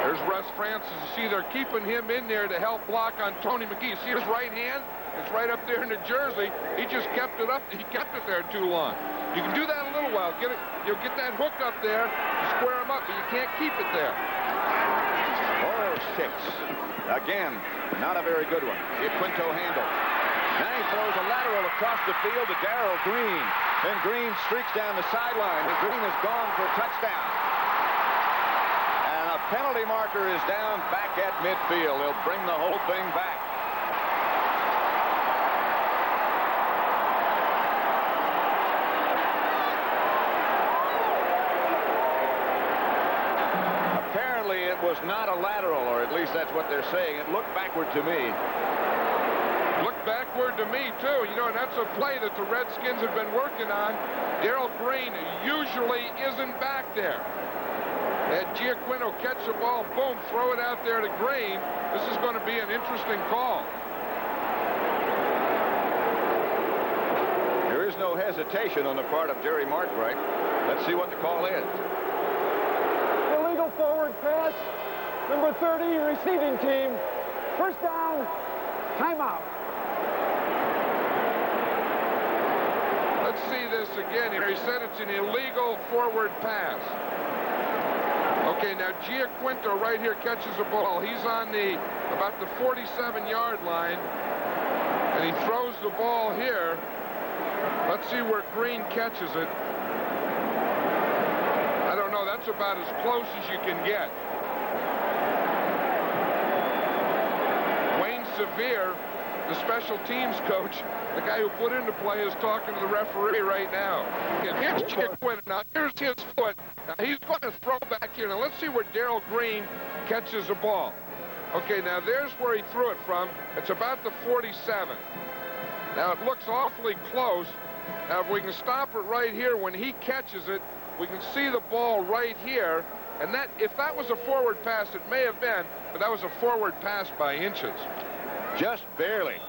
There's Russ Francis. You see, they're keeping him in there to help block on Tony McGee. See his right hand? It's right up there in the jersey. He just kept it up. He kept it there too long. You can do that a little while. Get it. You'll get that hook up there, square him up, but you can't keep it there. 4-6. Again, not a very good one. Quinto handle. Now he throws a lateral across the field to Darrell Green. Then Green streaks down the sideline. Green is gone for a touchdown. And a penalty marker is down back at midfield. They'll bring the whole thing back. Apparently it was not a lateral, or at least that's what they're saying. It looked backward to me. Looked backward to me, too. You know, and that's a play that the Redskins have been working on. Darrell Green usually isn't back there. Had Giaquino catch the ball, boom, throw it out there to Green. This is going to be an interesting call. There is no hesitation on the part of Jerry Markwright. Let's see what the call is. Illegal forward pass, number 30, receiving team, first down, timeout. Let's see this again here. He said it's an illegal forward pass. Okay, now Giaquinto right here catches the ball. He's on about the 47-yard line, and he throws the ball here. Let's see where Green catches it. I don't know. That's about as close as you can get. Wayne Sevier, the special teams coach, the guy who put into play, is talking to the referee right now. Here's Giaquinto. Now, here's his foot. Now, he's going to throw back here. Now, let's see where Darrell Green catches the ball. Okay, now there's where he threw it from. It's about the 47. Now, it looks awfully close. Now, if we can stop it right here when he catches it, we can see the ball right here. And that, if that was a forward pass, it may have been, but that was a forward pass by inches. Just barely.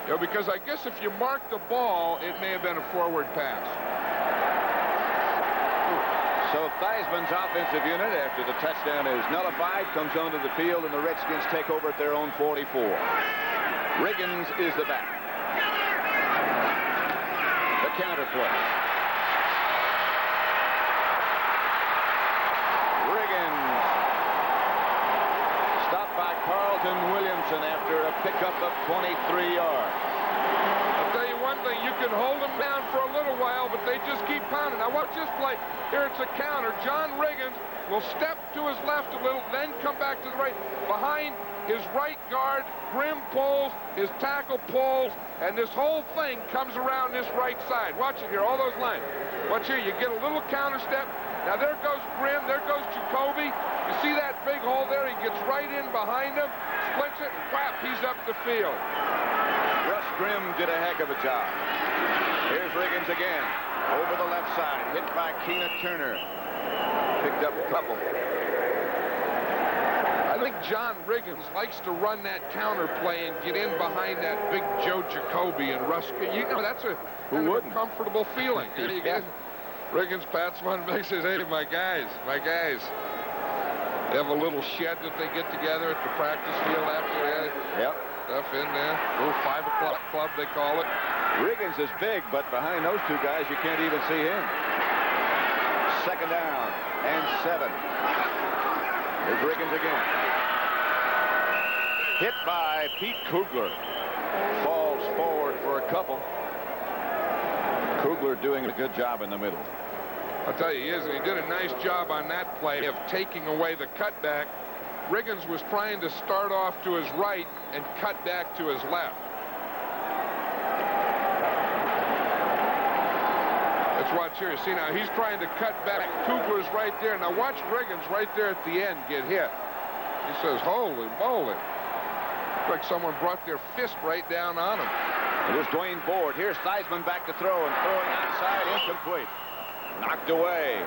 You know, because I guess if you mark the ball, it may have been a forward pass. So Theismann's offensive unit, after the touchdown is nullified, comes onto the field, and the Redskins take over at their own 44. Riggins is the back. The counter play. Riggins stopped by Carlton Williamson after a pickup of 23 yards. I'll tell you one thing, you can hold them down for a little while, but they just keep pounding. Now watch this play. Here it's a counter. John Riggins will step to his left a little, then come back to the right. Behind his right guard, Grimm pulls, his tackle pulls, and this whole thing comes around this right side. Watch it here, all those lines. Watch here, you get a little counter step. Now there goes Grimm, there goes Jacoby. You see that big hole there? He gets right in behind him, splits it, and whap, he's up the field. Grimm did a heck of a job. Here's Riggins again. Over the left side. Hit by Keena Turner. Picked up a couple. I think John Riggins likes to run that counter play and get in behind that big Joe Jacoby and Russ. You know, that's a kind of a comfortable feeling. Riggins pats one, makes his, hey, my guys. They have a little shed that they get together at the practice field after that. Yep. Stuff in there. Little 5 o'clock club, they call it. Riggins is big, but behind those two guys, you can't even see him. Second down and 7. Here's Riggins again. Hit by Pete Kugler. Falls forward for a couple. Kugler doing a good job in the middle. I'll tell you, he is. He did a nice job on that play of taking away the cutback. Riggins was trying to start off to his right and cut back to his left. Let's watch here. See, now he's trying to cut back. Kugler's right there. Now watch Riggins right there at the end get hit. He says, holy moly. Looks like someone brought their fist right down on him. Here's Dwayne Board. Here's Theismann back to throw and throwing outside, incomplete. Knocked away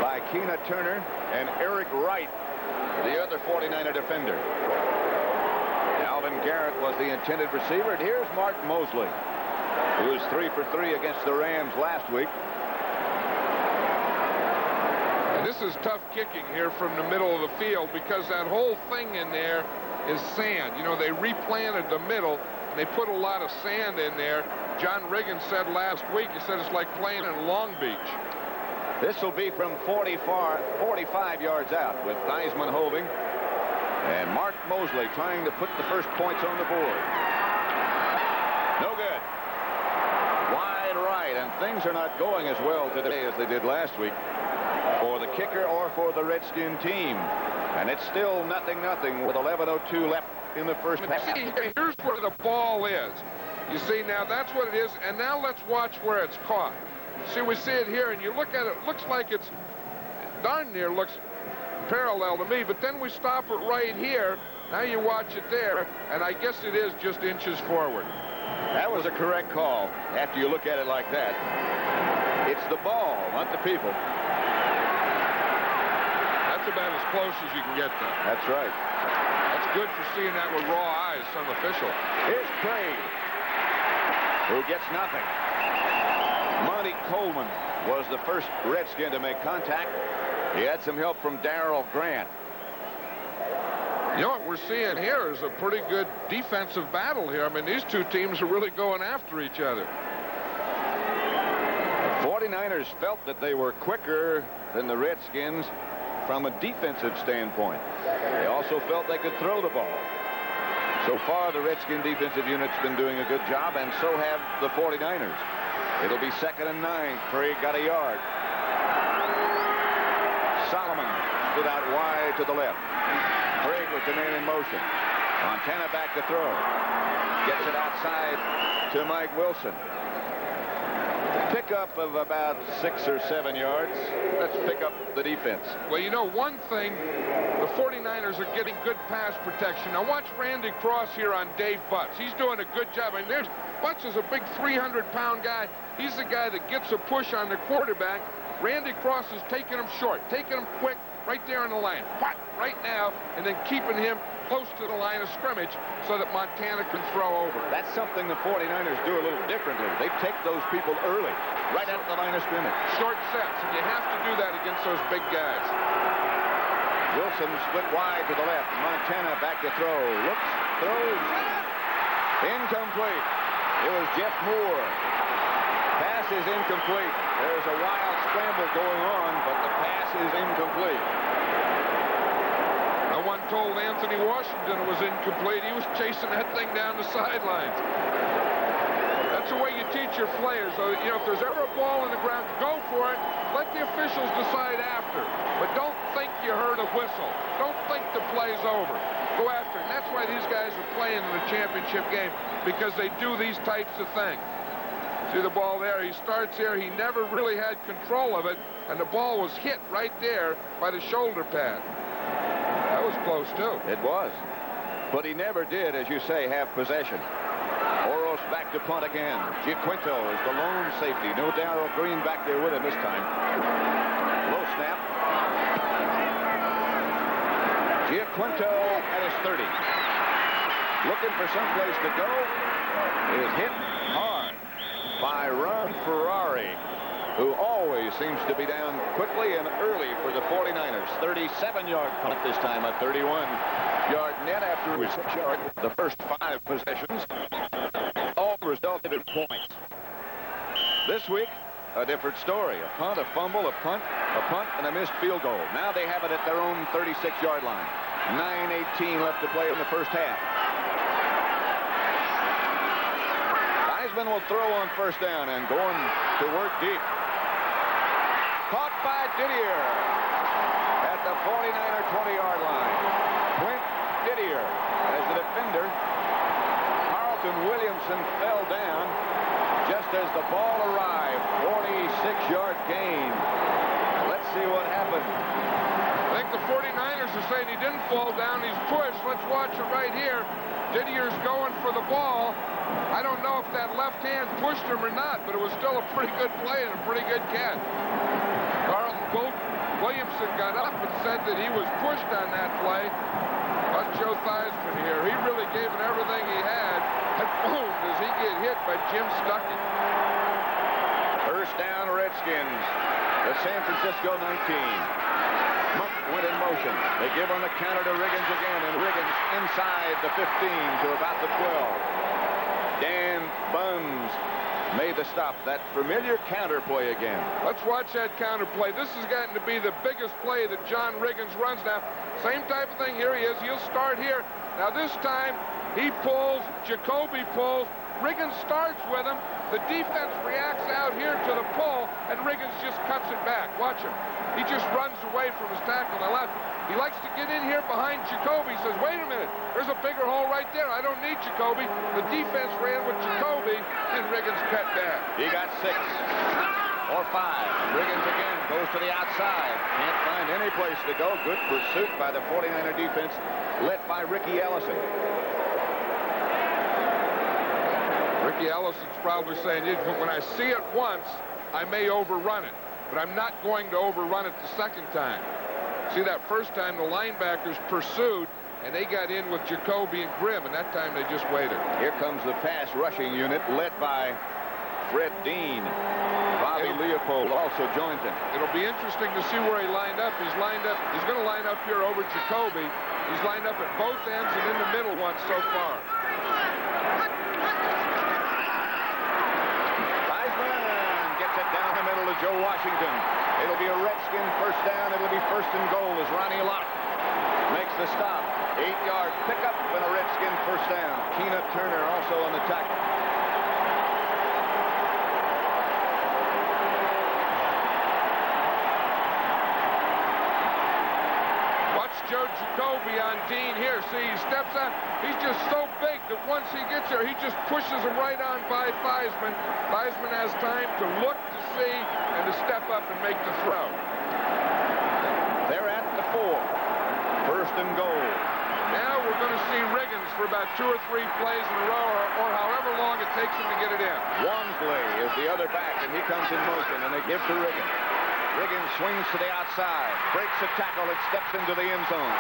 by Keena Turner and Eric Wright, the other 49er defender. Alvin Garrett was the intended receiver. And here's Mark Mosley, who was 3 for 3 against the Rams last week. And this is tough kicking here from the middle of the field because that whole thing in there is sand. You know, they replanted the middle and they put a lot of sand in there. John Riggins said last week, he said it's like playing in Long Beach. This will be from 45 yards out with Theismann holding. And Mark Mosley trying to put the first points on the board. No good. Wide right, and things are not going as well today as they did last week for the kicker or for the Redskin team. And it's still 0-0 with 11:02 left in the first half. See, here's where the ball is. You see, now that's what it is. And now let's watch where it's caught. See, we see it here, and you look at it, looks like it's darn near looks parallel to me, but then we stop it right here. Now you watch it there, and I guess it is just inches forward. That was a correct call after you look at it like that. It's the ball, not the people. That's about as close as you can get them. That's right. That's good for seeing that with raw eyes, some official. Here's Craig, who gets nothing. Monty Coleman was the first Redskin to make contact. He had some help from Darrell Grant. You know what we're seeing here is a pretty good defensive battle here. I mean, these two teams are really going after each other. The 49ers felt that they were quicker than the Redskins from a defensive standpoint. They also felt they could throw the ball. So far, the Redskin defensive unit's been doing a good job, and so have the 49ers. It'll be 2nd and 9. Craig got a yard. Solomon stood out wide to the left. Craig was the man in motion. Montana back to throw. Gets it outside to Mike Wilson. Pickup of about 6 or 7 yards. Let's pick up the defense. Well, you know, one thing, the 49ers are getting good pass protection. Now watch Randy Cross here on Dave Butts. He's doing a good job. I mean, Butts is a big 300-pound guy. He's the guy that gets a push on the quarterback. Randy Cross is taking him short, taking him quick, right there in the lane. Right now, and then keeping him close to the line of scrimmage so that Montana can throw over. That's something the 49ers do a little differently. They take those people early, right at the line of scrimmage. Short sets, and you have to do that against those big guys. Wilson split wide to the left. Montana back to throw. Looks, throws. Incomplete. It was Jeff Moore. Pass is incomplete. There's a wild scramble going on, but the pass is incomplete. No one told Anthony Washington it was incomplete. He was chasing that thing down the sidelines. That's the way you teach your players. So, you know, if there's ever a ball in the ground, go for it. Let the officials decide after. But don't think you heard a whistle. Don't think the play's over. Go after it. And that's why these guys are playing in the championship game, because they do these types of things. See the ball there? He starts here. He never really had control of it, and the ball was hit right there by the shoulder pad. That was close, too. It was. But he never did, as you say, have possession. Oro back to punt again. Giaquinto is the lone safety. No Darrell Green back there with him this time. Low snap. Giaquinto at his 30. Looking for someplace to go. Is hit hard by Ron Ferrari, who always seems to be down quickly and early for the 49ers. 37-yard punt this time, a 31-yard net after we short the first 5 possessions. All resulted in points. This week, a different story. A punt, a fumble, a punt, and a missed field goal. Now they have it at their own 36-yard line. 9:18 left to play in the first half. Heisman will throw on first down and going to work deep. Caught by Didier at the 49er 20-yard line. Clint Didier as the defender. Carlton Williamson fell down just as the ball arrived. 46-yard gain. Let's see what happened. I think the 49ers are saying he didn't fall down. He's pushed. Let's watch it right here. Didier's going for the ball. I don't know if that left hand pushed him or not, but it was still a pretty good play and a pretty good catch. Carlton Williamson got up and said that he was pushed on that play. That's Joe Theismann here. He really gave it everything he had. And boom, does he get hit by Jim Stuckey. First down, Redskins. The San Francisco 19. Monk went in motion. They give on the counter to Riggins again, and Riggins inside the 15 to about the 12. Dan Buns made the stop. That familiar counter play again. Let's watch that counter play. This has gotten to be the biggest play that John Riggins runs now. Same type of thing. Here he is. He'll start here. Now this time he pulls. Jacoby pulls. Riggins starts with him. The defense reacts out here to the pull, and Riggins just cuts it back. Watch him. He just runs away from his tackle on the left. He likes to get in here behind Jacoby. He says, wait a minute, there's a bigger hole right there. I don't need Jacoby. The defense ran with Jacoby, and Riggins cut back. He got 6 or 5. Riggins again goes to the outside. Can't find any place to go. Good pursuit by the 49er defense, led by Ricky Ellison. Ricky Ellison's probably saying, when I see it once, I may overrun it. But I'm not going to overrun it the second time. See, that first time the linebackers pursued, and they got in with Jacoby and Grimm, and that time they just waited. Here comes the pass rushing unit led by Fred Dean. Bobby Leopold also joins him. It'll be interesting to see where he lined up. He's going to line up here over Jacoby. He's lined up at both ends and in the middle once so far. Down the middle to Joe Washington. It'll be a Redskin first down. It'll be first and goal as Ronnie Lott makes the stop. 8-yard pickup and a Redskin first down. Keena Turner also on the tackle. Watch Joe Jacoby on Dean here. See, he steps out. He's just so big that once he gets there, he just pushes him right on by Theismann. Theismann has time to look, to see, and to step up and make the throw. They're at the 4. First and goal. Now we're going to see Riggins for about 2 or 3 plays in a row, or however long it takes him to get it in. Wamsley is the other back, and he comes in motion, and they give to Riggins. Riggins swings to the outside, breaks a tackle, and steps into the end zone.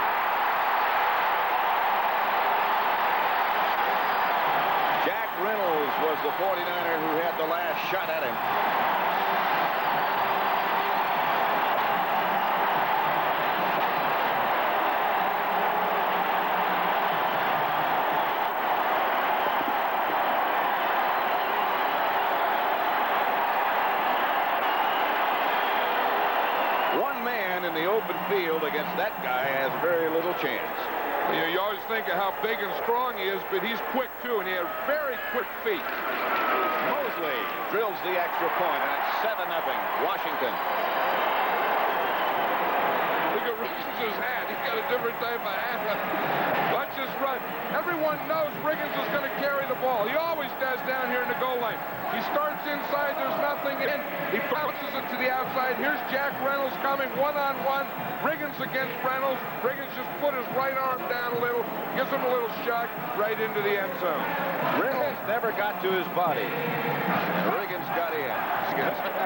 Jack Reynolds was the 49er who had the last shot at him. One man in the open field against that guy has very little chance. You always think of how big and strong he is, but he's quick, too, and he has very quick feet. Mosley drills the extra point, and it's 7-0, Washington. We Look at Riggins' hat. He's got a different type of hat. Watch this run. Everyone knows Riggins is going to carry the ball. He always does down here in the goal line. He starts inside. There's nothing in. He bounces it to the outside. Here's Jack Reynolds coming one-on-one. Riggins against Reynolds. Riggins just put his right arm down a little, gives him a little shot right into the end zone. Reynolds never got to his body. Riggins got in.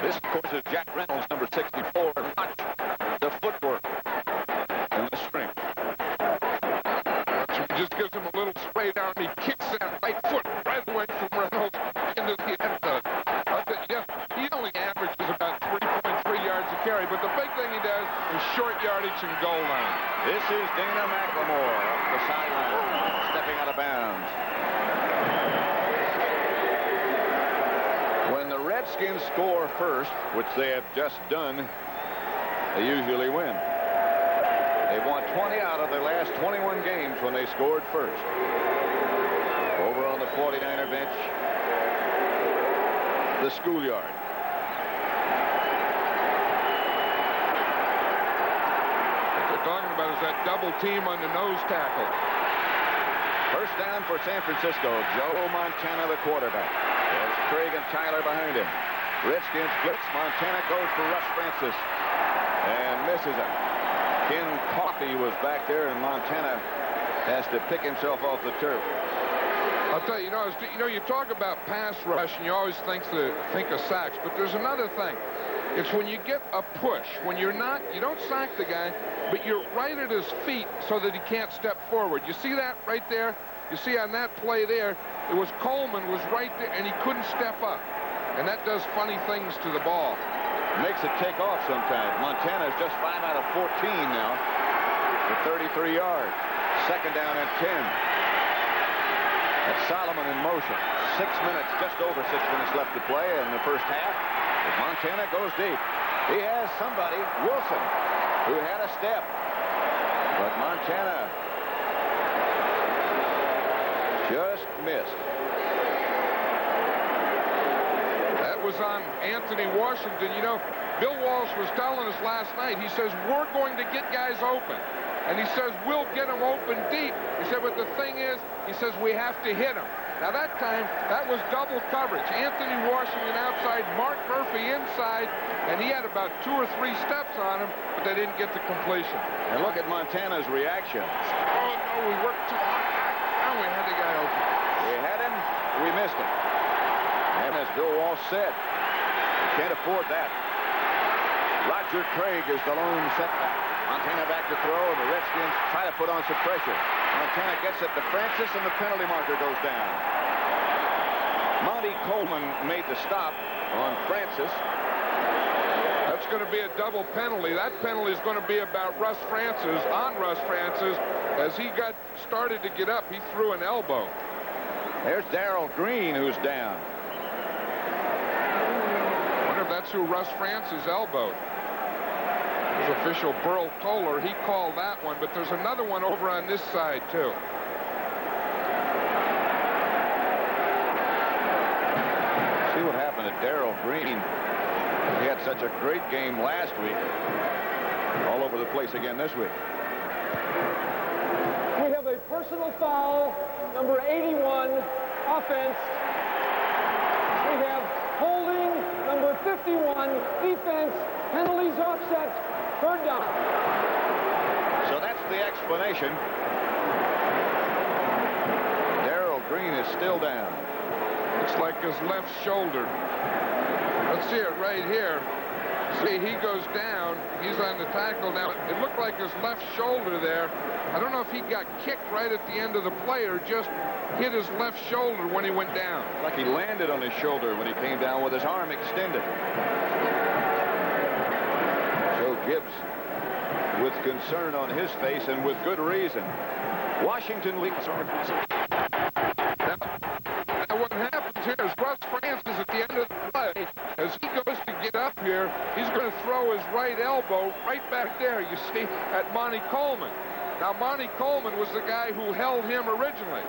This, of course, is Jack Reynolds, number 64. Watch the footwork and the strength. He just gives him a little spray down. He kicks that right foot right away from Reynolds into the end zone. He only averages about 3.3 yards a carry, but the big thing he does is short yardage and goal line. This is Dana McLemore off the sideline, stepping out of bounds. When the Redskins score first, which they have just done, they usually win. They've won 20 out of their last 21 games when they scored first. Over on the 49er bench, the schoolyard. What they're talking about is that double team on the nose tackle. First down for San Francisco. Joe Montana, the quarterback. There's Craig and Tyler behind him. Redskins blitz. Montana goes for Russ Francis and misses it. Ken Coffey was back there, and Montana has to pick himself off the turf. I'll tell you, you talk about pass rush, and you always think of sacks, but there's another thing. It's when you get a push, when you don't sack the guy, but you're right at his feet so that he can't step forward. You see that right there? You see on that play there, it was Coleman was right there, and he couldn't step up. And that does funny things to the ball. Makes it take off sometimes. Montana's just 5 out of 14 now for 33 yards. Second down and 10. That's Solomon in motion. 6 minutes, just over 6 minutes left to play in the first half. But Montana goes deep. He has somebody, Wilson, who had a step. But Montana just missed. That was on Anthony Washington. You know, Bill Walsh was telling us last night, he says, we're going to get guys open. And he says, we'll get them open deep. He said, but the thing is, he says, we have to hit them. Now, that time, that was double coverage. Anthony Washington outside, Mark Murphy inside, and he had about 2 or 3 steps on him, but they didn't get the completion. And look at Montana's reaction. Oh, no, we worked too hard. Now we had the guy open. We had him, we missed him. And as Bill Walsh said, you can't afford that. Roger Craig is the lone setback. Montana back to throw, and the Redskins try to put on some pressure. Montana gets it to Francis, and the penalty marker goes down. Monty Coleman made the stop on Francis. That's going to be a double penalty. That penalty is going to be about Russ Francis, on Russ Francis. As he got started to get up, he threw an elbow. There's Darrell Green, who's down. I wonder if that's who Russ Francis elbowed. His official, Burl Toller, he called that one, but there's another one over on this side, too. See what happened to Darrell Green. He had such a great game last week. All over the place again this week. We have a personal foul, number 81, offense. We have holding, number 51, defense, penalties offset, third down. So that's the explanation. Darrell Green is still down. Looks like his left shoulder. Let's see it right here. See, he goes down. He's on the tackle now. It looked like his left shoulder there. I don't know if he got kicked right at the end of the play or just hit his left shoulder when he went down. Like he landed on his shoulder when he came down with his arm extended. Joe Gibbs with concern on his face and with good reason. Washington leads. Now what happens here is Russ Francis at the end of the play, as he goes to get up here, he's going to throw his right elbow right back there, you see, at Monty Coleman. Now, Monty Coleman was the guy who held him originally.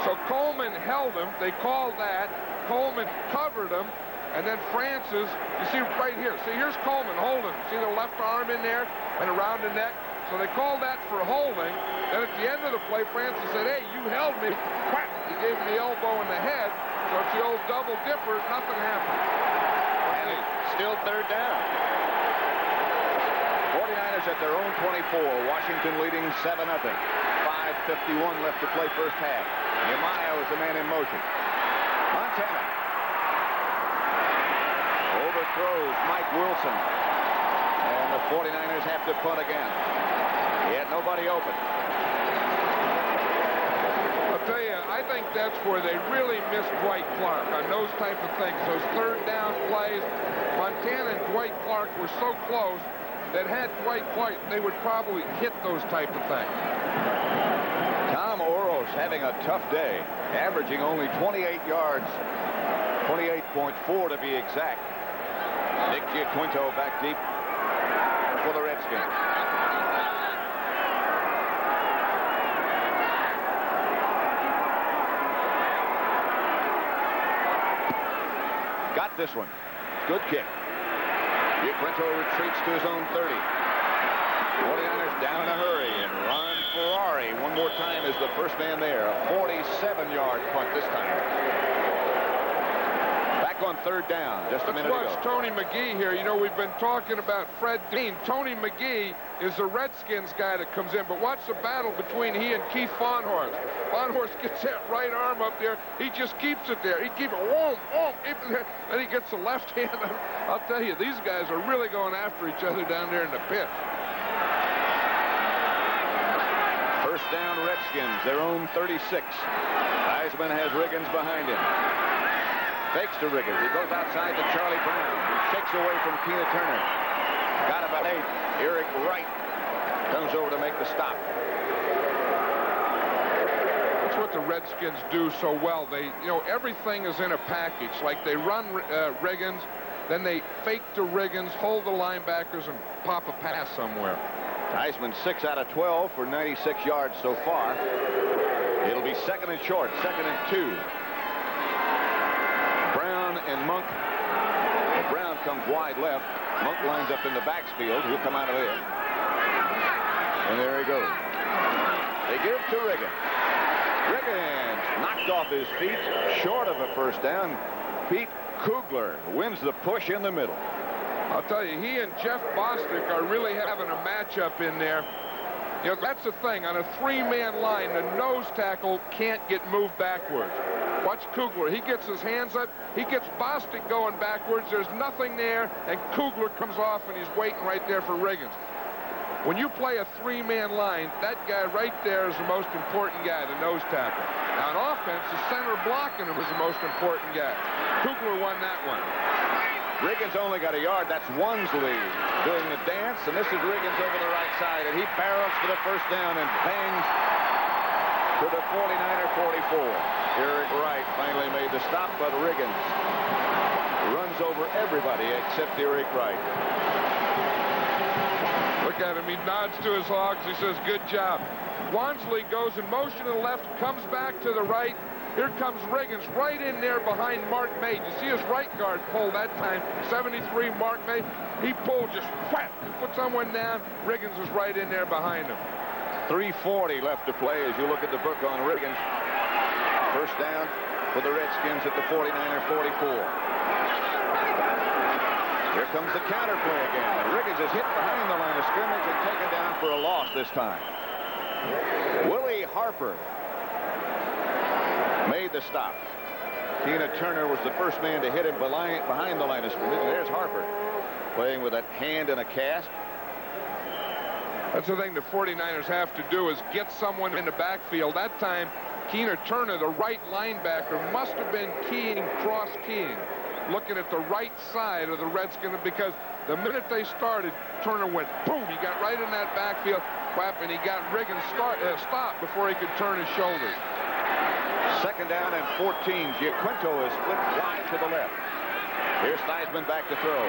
So Coleman held him. They called that. Coleman covered him. And then Francis, you see right here. See, here's Coleman holding. See the left arm in there and around the neck? So they called that for holding. Then at the end of the play, Francis said, hey, you held me. Whack! He gave him the elbow in the head. So it's the old double dipper. Nothing happened. And it's still third down. 49ers at their own 24. Washington leading 7-0. 5:51 left to play first half. Nehemiah was the man in motion. Montana overthrows Mike Wilson. And the 49ers have to punt again. Yet nobody open. I'll tell you, I think that's where they really missed Dwight Clark on those type of things. Those third down plays. Montana and Dwight Clark were so close that had Dwight Clark, they would probably hit those type of things. Tom Oros having a tough day, averaging only 28 yards, 28.4 to be exact. Nick Giaquinto back deep for the Redskins. Got this one. Good kick. Giaquinto retreats to his own 30. 49ers down in a hurry, and Ron Ferrari one more time is the first man there. A 47-yard punt this time. Back on third down just a minute ago. Watch Tony McGee here. You know, we've been talking about Fred Dean. Tony McGee is the Redskins guy that comes in, but watch the battle between he and Keith Fahnhorst. Fahnhorst gets that right arm up there. He just keeps it there. He keeps it, and he gets the left hand. I'll tell you, these guys are really going after each other down there in the pit. First down, Redskins, their own 36. Heisman has Riggins behind him. Fakes to Riggins. He goes outside to Charlie Brown. He shakes away from Tina Turner. Got about 8. Eric Wright comes over to make the stop. That's what the Redskins do so well. They, you know, everything is in a package. Like they run Riggins, then they fake to Riggins, hold the linebackers, and pop a pass somewhere. Heisman 6 out of 12 for 96 yards so far. It'll be second and short, second and 2. Brown and Monk. Brown comes wide left. Monk lines up in the backfield. He'll come out of there. And there he goes. They give to Riggins. Riggins knocked off his feet, short of a first down. Pete Kugler wins the push in the middle. I'll tell you, he and Jeff Bostic are really having a matchup in there. You know, that's the thing. On a three-man line, the nose tackle can't get moved backwards. Watch Kugler. He gets his hands up. He gets Bostic going backwards. There's nothing there, and Kugler comes off, and he's waiting right there for Riggins. When you play a three-man line, that guy right there is the most important guy, the nose tackle. Now, on offense, the center blocking him is the most important guy. Kugler won that one. Riggins only got a yard. That's Wonsley doing the dance, and this is Riggins over the right side, and he barrels for the first down and bangs to the 49er 44. Eric Wright finally made the stop, but Riggins runs over everybody except Eric Wright. Look at him. He nods to his Hogs. He says, good job. Wonsley goes in motion to the left, comes back to the right. Here comes Riggins right in there behind Mark May. You see his right guard pull that time. 73, Mark May. He pulled just whap, put someone down. Riggins was right in there behind him. 3:40 left to play as you look at the book on Riggins. First down for the Redskins at the 49er 44. Here comes the counter play again. And Riggins is hit behind the line of scrimmage and taken down for a loss this time. Willie Harper made the stop. Tina Turner was the first man to hit him behind the line of scrimmage. There's Harper playing with a hand and a cast. That's the thing the 49ers have to do is get someone in the backfield. That time, Tina Turner, the right linebacker, must have been cross-keying, looking at the right side of the Redskins, because the minute they started, Turner went boom. He got right in that backfield, whap, and he got Riggins stopped before he could turn his shoulders. Second down and 14. Giaquinto is flipped wide to the left. Here's Theismann back to throw.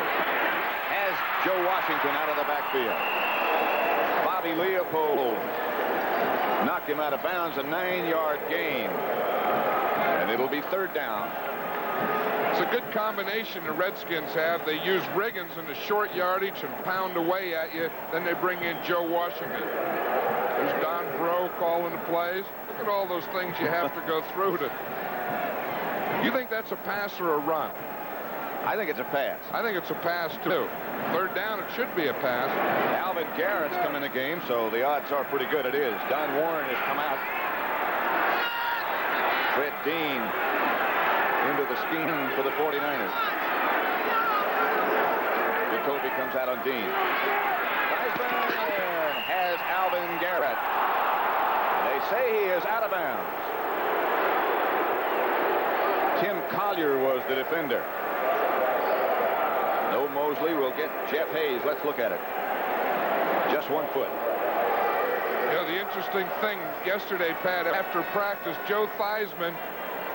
Has Joe Washington out of the backfield. Bobby Leopold knocked him out of bounds, a 9-yard gain. And it'll be third down. It's a good combination the Redskins have. They use Riggins in the short yardage and pound away at you. Then they bring in Joe Washington. There's Don Bro calling the plays. Look at all those things you have to go through to. You think that's a pass or a run? I think it's a pass. I think it's a pass, too. Third down, it should be a pass. Alvin Garrett's come in the game, so the odds are pretty good. It is. Don Warren has come out. Fred Dean into the scheme for the 49ers. Jacoby comes out on Dean. Theismann has Alvin Garrett. They say he is out of bounds. Tim Collier was the defender. No Mosley will get Jeff Hayes. Let's look at it. Just 1 foot. You know, the interesting thing yesterday, Pat, after practice, Joe Theismann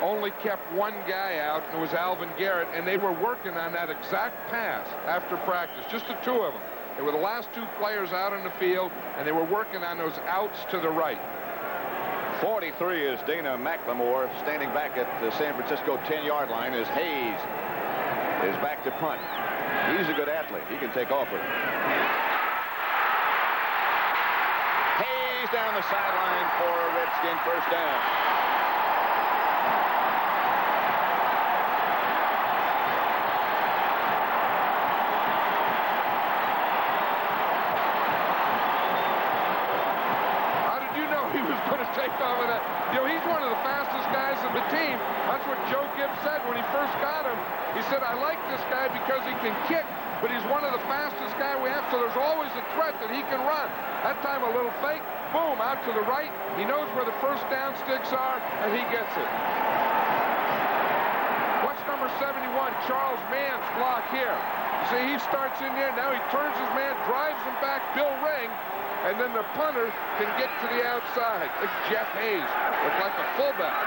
only kept one guy out, and it was Alvin Garrett, and they were working on that exact pass after practice, just the two of them. They were the last two players out on the field, and they were working on those outs to the right. 43 is Dana McLemore, standing back at the San Francisco 10-yard line as Hayes is back to punt. He's a good athlete. He can take off with it. Hayes down the sideline for a Redskin first down. How did you know he was going to take off of that? You know, he's one of the fastest guys in the team. That's what Joe Gibbs said when he first got him. He said, I like this guy because he can kick, but he's one of the fastest guys we have, so there's always a threat that he can run. That time a little fake, boom, out to the right. He knows where the first down sticks are, and he gets it. Watch number 71, Charles Mann's block here. You see, he starts in there, now he turns his man, drives him back, Bill Ring, and then the punter can get to the outside. It's Jeff Hayes. Looks like a fullback.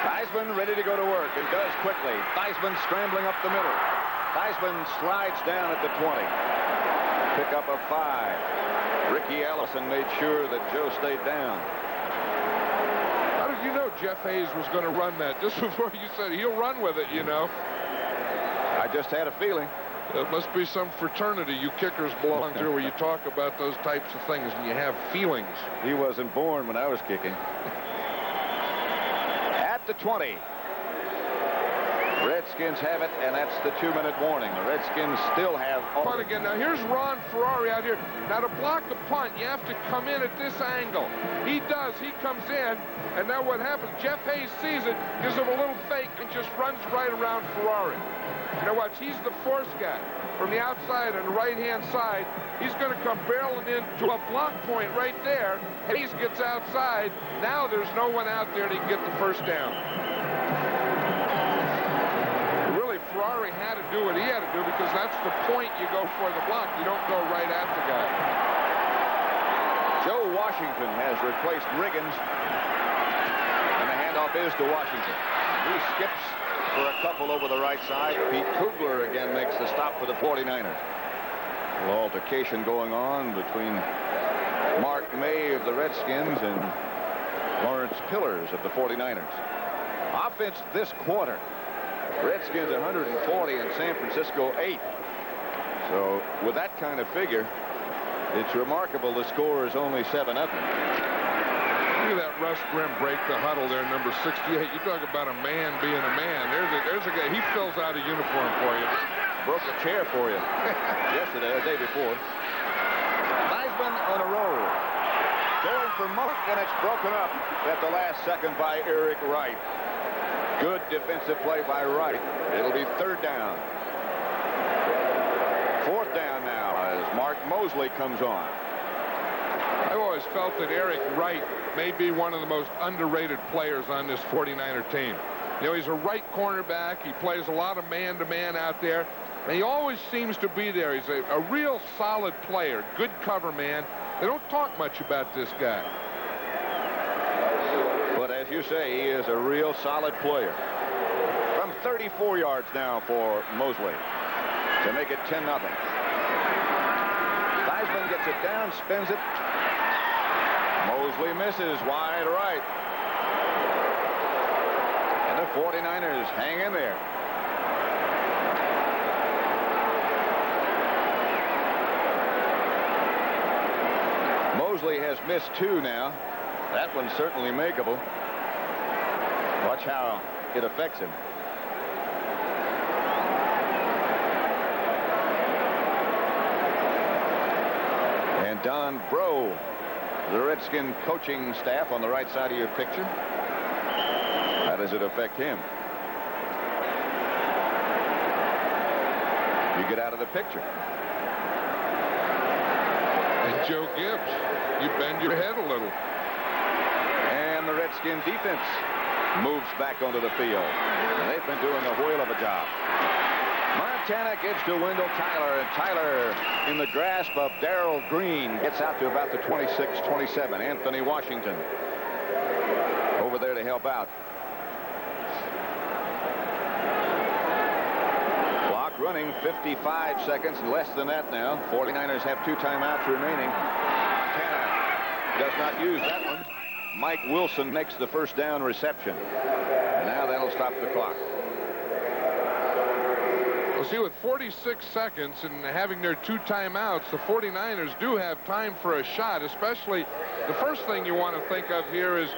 Theismann ready to go to work and does quickly. Theismann scrambling up the middle. Theismann slides down at the 20. Pick up a 5. Ricky Allison made sure that Joe stayed down. How did you know Jeff Hayes was going to run that? Just before you said he'll run with it, you know. I just had a feeling. It must be some fraternity you kickers belong to where you talk about those types of things and you have feelings. He wasn't born when I was kicking. At the 20. Redskins have it, and that's the 2-minute warning. The Redskins still have... Punt again. Now, here's Ron Ferrari out here. Now, to block the punt, you have to come in at this angle. He does. He comes in, and now what happens, Jeff Hayes sees it, gives him a little fake, and just runs right around Ferrari. You know, watch, he's the force guy. From the outside on the right-hand side, he's going to come barreling into a block point right there. Hayes gets outside. Now there's no one out there to get the first down. Ferrari had to do what he had to do because that's the point you go for the block. You don't go right at the guy. Joe Washington has replaced Riggins, and the handoff is to Washington. He skips for a couple over the right side. Pete Kugler again makes the stop for the 49ers. A little altercation going on between Mark May of the Redskins and Lawrence Pillars of the 49ers. Offense this quarter. Redskins 140 and San Francisco 8. So with that kind of figure, it's remarkable the score is only 7-0. Look at that Russ Grimm break the huddle there, number 68. You talk about a man being a man. There's a guy. He fills out a uniform for you. Broke a chair for you yesterday, the day before. Theismann on a roll. Going for Mark, and it's broken up at the last second by Eric Wright. Good defensive play by Wright. It'll be third down. Fourth down now as Mark Mosley comes on. I've always felt that Eric Wright may be one of the most underrated players on this 49er team. You know, he's a right cornerback. He plays a lot of man-to-man out there. And he always seems to be there. He's a real solid player, good cover man. They don't talk much about this guy. But as you say, he is a real solid player. From 34 yards now for Mosley to make it 10-0. Theismann gets it down, spins it. Mosley misses wide right. And the 49ers hang in there. has missed 2 now. That one's certainly makeable. Watch how it affects him. And Don Bro, the Redskin coaching staff on the right side of your picture. How does it affect him? You get out of the picture. And Joe Gibbs, you bend your head a little. And the Redskin defense moves back onto the field. And they've been doing a whale of a job. Montana gives to Wendell Tyler, and Tyler in the grasp of Darrell Green gets out to about the 26-27. Anthony Washington over there to help out. Clock running 55 seconds, less than that now. 49ers have 2 timeouts remaining. Montana does not use that one. Mike Wilson makes the first down reception. And now that'll stop the clock. Well, see, with 46 seconds and having their 2 timeouts, the 49ers do have time for a shot, especially the first thing you want to think of here is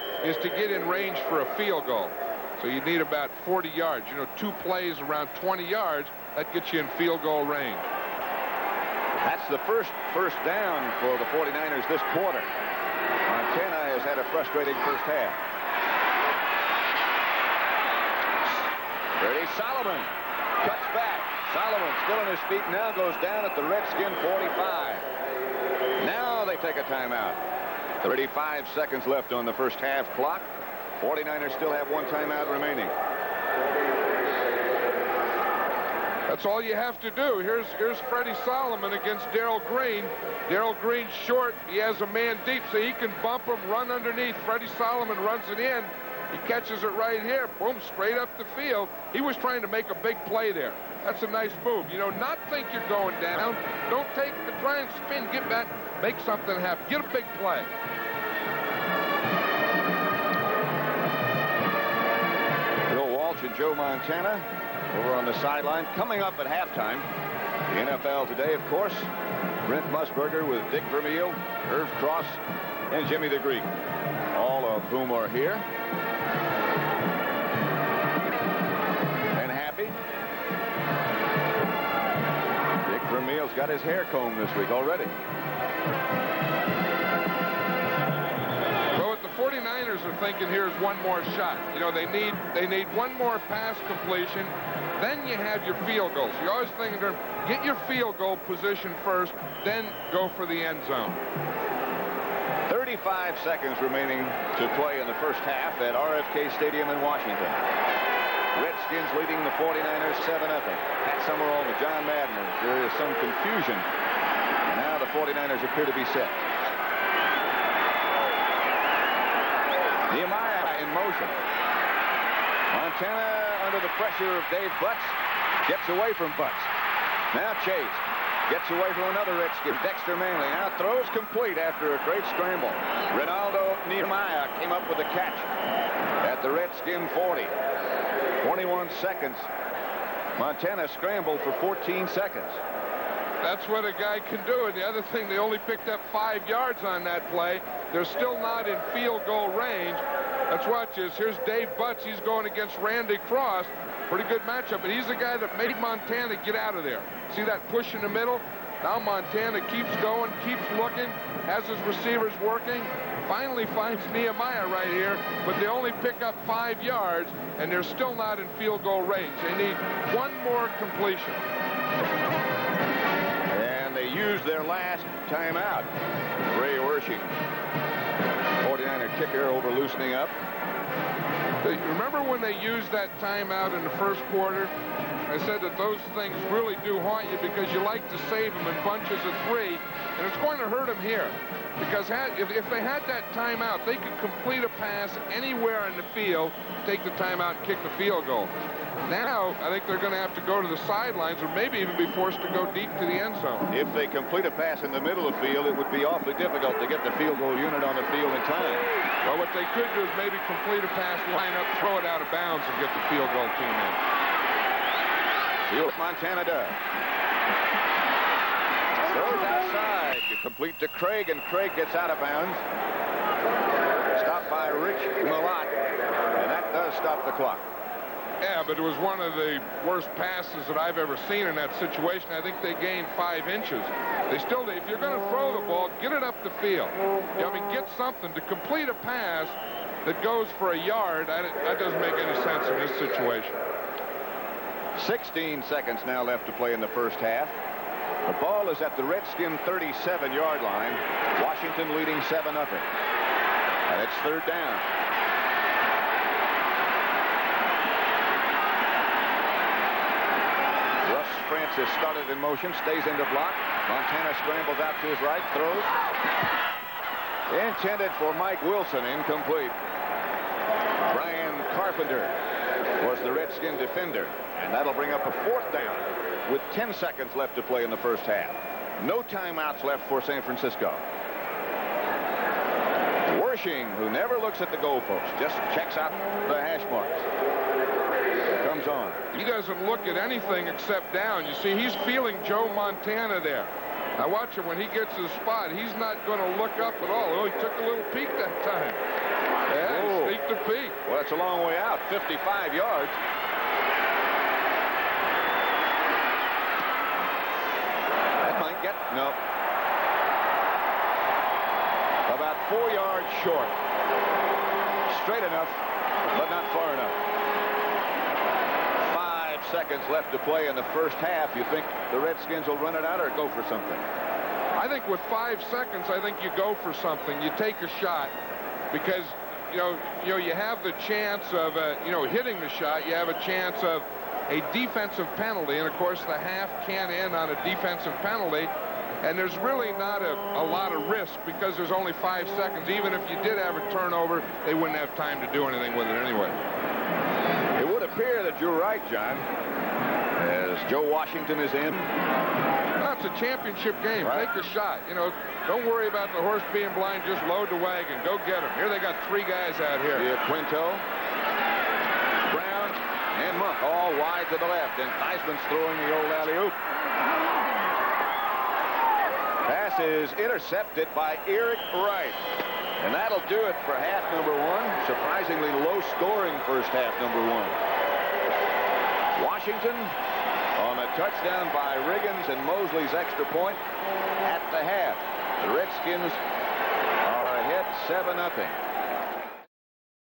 to get in range for a field goal. So you need about 40 yards. You know, 2 plays around 20 yards, that gets you in field goal range. That's the first down for the 49ers this quarter. Montana has had a frustrating first half. Brady Solomon cuts back. Solomon still on his feet, now goes down at the Redskin 45. Now they take a timeout. 35 seconds left on the first half clock. 49ers still have 1 timeout remaining. That's all you have to do. Here's Freddie Solomon against Darrell Green. Darrell Green's short. He has a man deep, so he can bump him, run underneath. Freddie Solomon runs it in. He catches it right here. Boom, straight up the field. He was trying to make a big play there. That's a nice move. You know, not think you're going down. Don't try and spin. Get back. Make something happen. Get a big play. Bill Walsh and Joe Montana over on the sideline. Coming up at halftime, the NFL today, of course, Brent Musburger with Dick Vermeil, Irv Cross, and Jimmy the Greek, all of whom are here and happy. Dick Vermeil's got his hair combed this week already. So what the 49ers are thinking here is one more shot. You know, they need one more pass completion. Then you have your field goals. You always think, get your field goal position first, then go for the end zone. 35 seconds remaining to play in the first half at RFK Stadium in Washington. Redskins leading the 49ers 7-0. Pat Summerall and John Madden. There is some confusion. And now the 49ers appear to be set. Nehemiah in motion. Montana under the pressure of Dave Butts gets away from Butts. Now Chase gets away from another Redskin. Dexter Manley now throws complete after a great scramble. Ronaldo Nehemiah came up with a catch at the Redskin 40. 21 seconds. Montana scrambled for 14 seconds. That's what a guy can do. And the other thing, they only picked up 5 yards on that play. They're still not in field goal range. Let's watch this. Here's Dave Butts. He's going against Randy Cross. Pretty good matchup. But he's the guy that made Montana get out of there. See that push in the middle? Now Montana keeps going, keeps looking, has his receivers working. Finally finds Nehemiah right here. But they only pick up 5 yards, and they're still not in field goal range. They need one more completion. And they use their last timeout. Ray Wershing, 49er kicker, over loosening up. Remember when they used that timeout in the first quarter? I said that those things really do haunt you because you like to save them in bunches of 3, and it's going to hurt them here. Because if they had that timeout, they could complete a pass anywhere in the field, take the timeout, and kick the field goal. Now, I think they're going to have to go to the sidelines or maybe even be forced to go deep to the end zone. If they complete a pass in the middle of the field, it would be awfully difficult to get the field goal unit on the field in time. Well, what they could do is maybe complete a pass, line up, throw it out of bounds, and get the field goal team in. See what Montana does. Throws outside to complete to Craig, and Craig gets out of bounds. Stopped by Rich Malott, and that does stop the clock. Yeah, but it was one of the worst passes that I've ever seen in that situation. I think they gained 5 inches. They still, if you're going to throw the ball, get it up the field. I mean, get something to complete a pass that goes for a yard. That doesn't make any sense in this situation. 16 seconds now left to play in the first half. The ball is at the Redskin 37-yard line. Washington leading 7-0. And it's third down. Russ Francis started in motion, stays in the block. Montana scrambles out to his right, throws. Intended for Mike Wilson, incomplete. Brian Carpenter was the Redskin defender, and that'll bring up a fourth down with 10 seconds left to play in the first half. No timeouts left for San Francisco. Wershing, who never looks at the goalpost, just checks out the hash marks. Comes on. He doesn't look at anything except down. You see, he's feeling Joe Montana there. Now watch him when he gets his spot. He's not going to look up at all. Oh, he took a little peek that time. Yeah, he sneaked a peek. Well, that's a long way out, 55 yards. That might get, no. About 4 yards short. Straight enough, but not far enough. 5 seconds left to play in the first half. You think the Redskins will run it out or go for something? I think with 5 seconds, I think you go for something. You take a shot because, you have the chance of, hitting the shot. You have a chance of a defensive penalty. And, of course, the half can end on a defensive penalty. And there's really not a lot of risk because there's only 5 seconds. Even if you did have a turnover, they wouldn't have time to do anything with it anyway. It would appear that you're right, John, as Joe Washington is in. That's a championship game. Right. Take a shot. Don't worry about the horse being blind. Just load the wagon. Go get him. Here they got 3 guys out here. Quinto, Brown, and Monk all wide to the left. And Theismann's throwing the old alley-oop. Pass is intercepted by Eric Wright. And that'll do it for half number 1. Surprisingly low-scoring first half number 1. Washington on a touchdown by Riggins and Mosley's extra point at the half. The Redskins are ahead 7-0.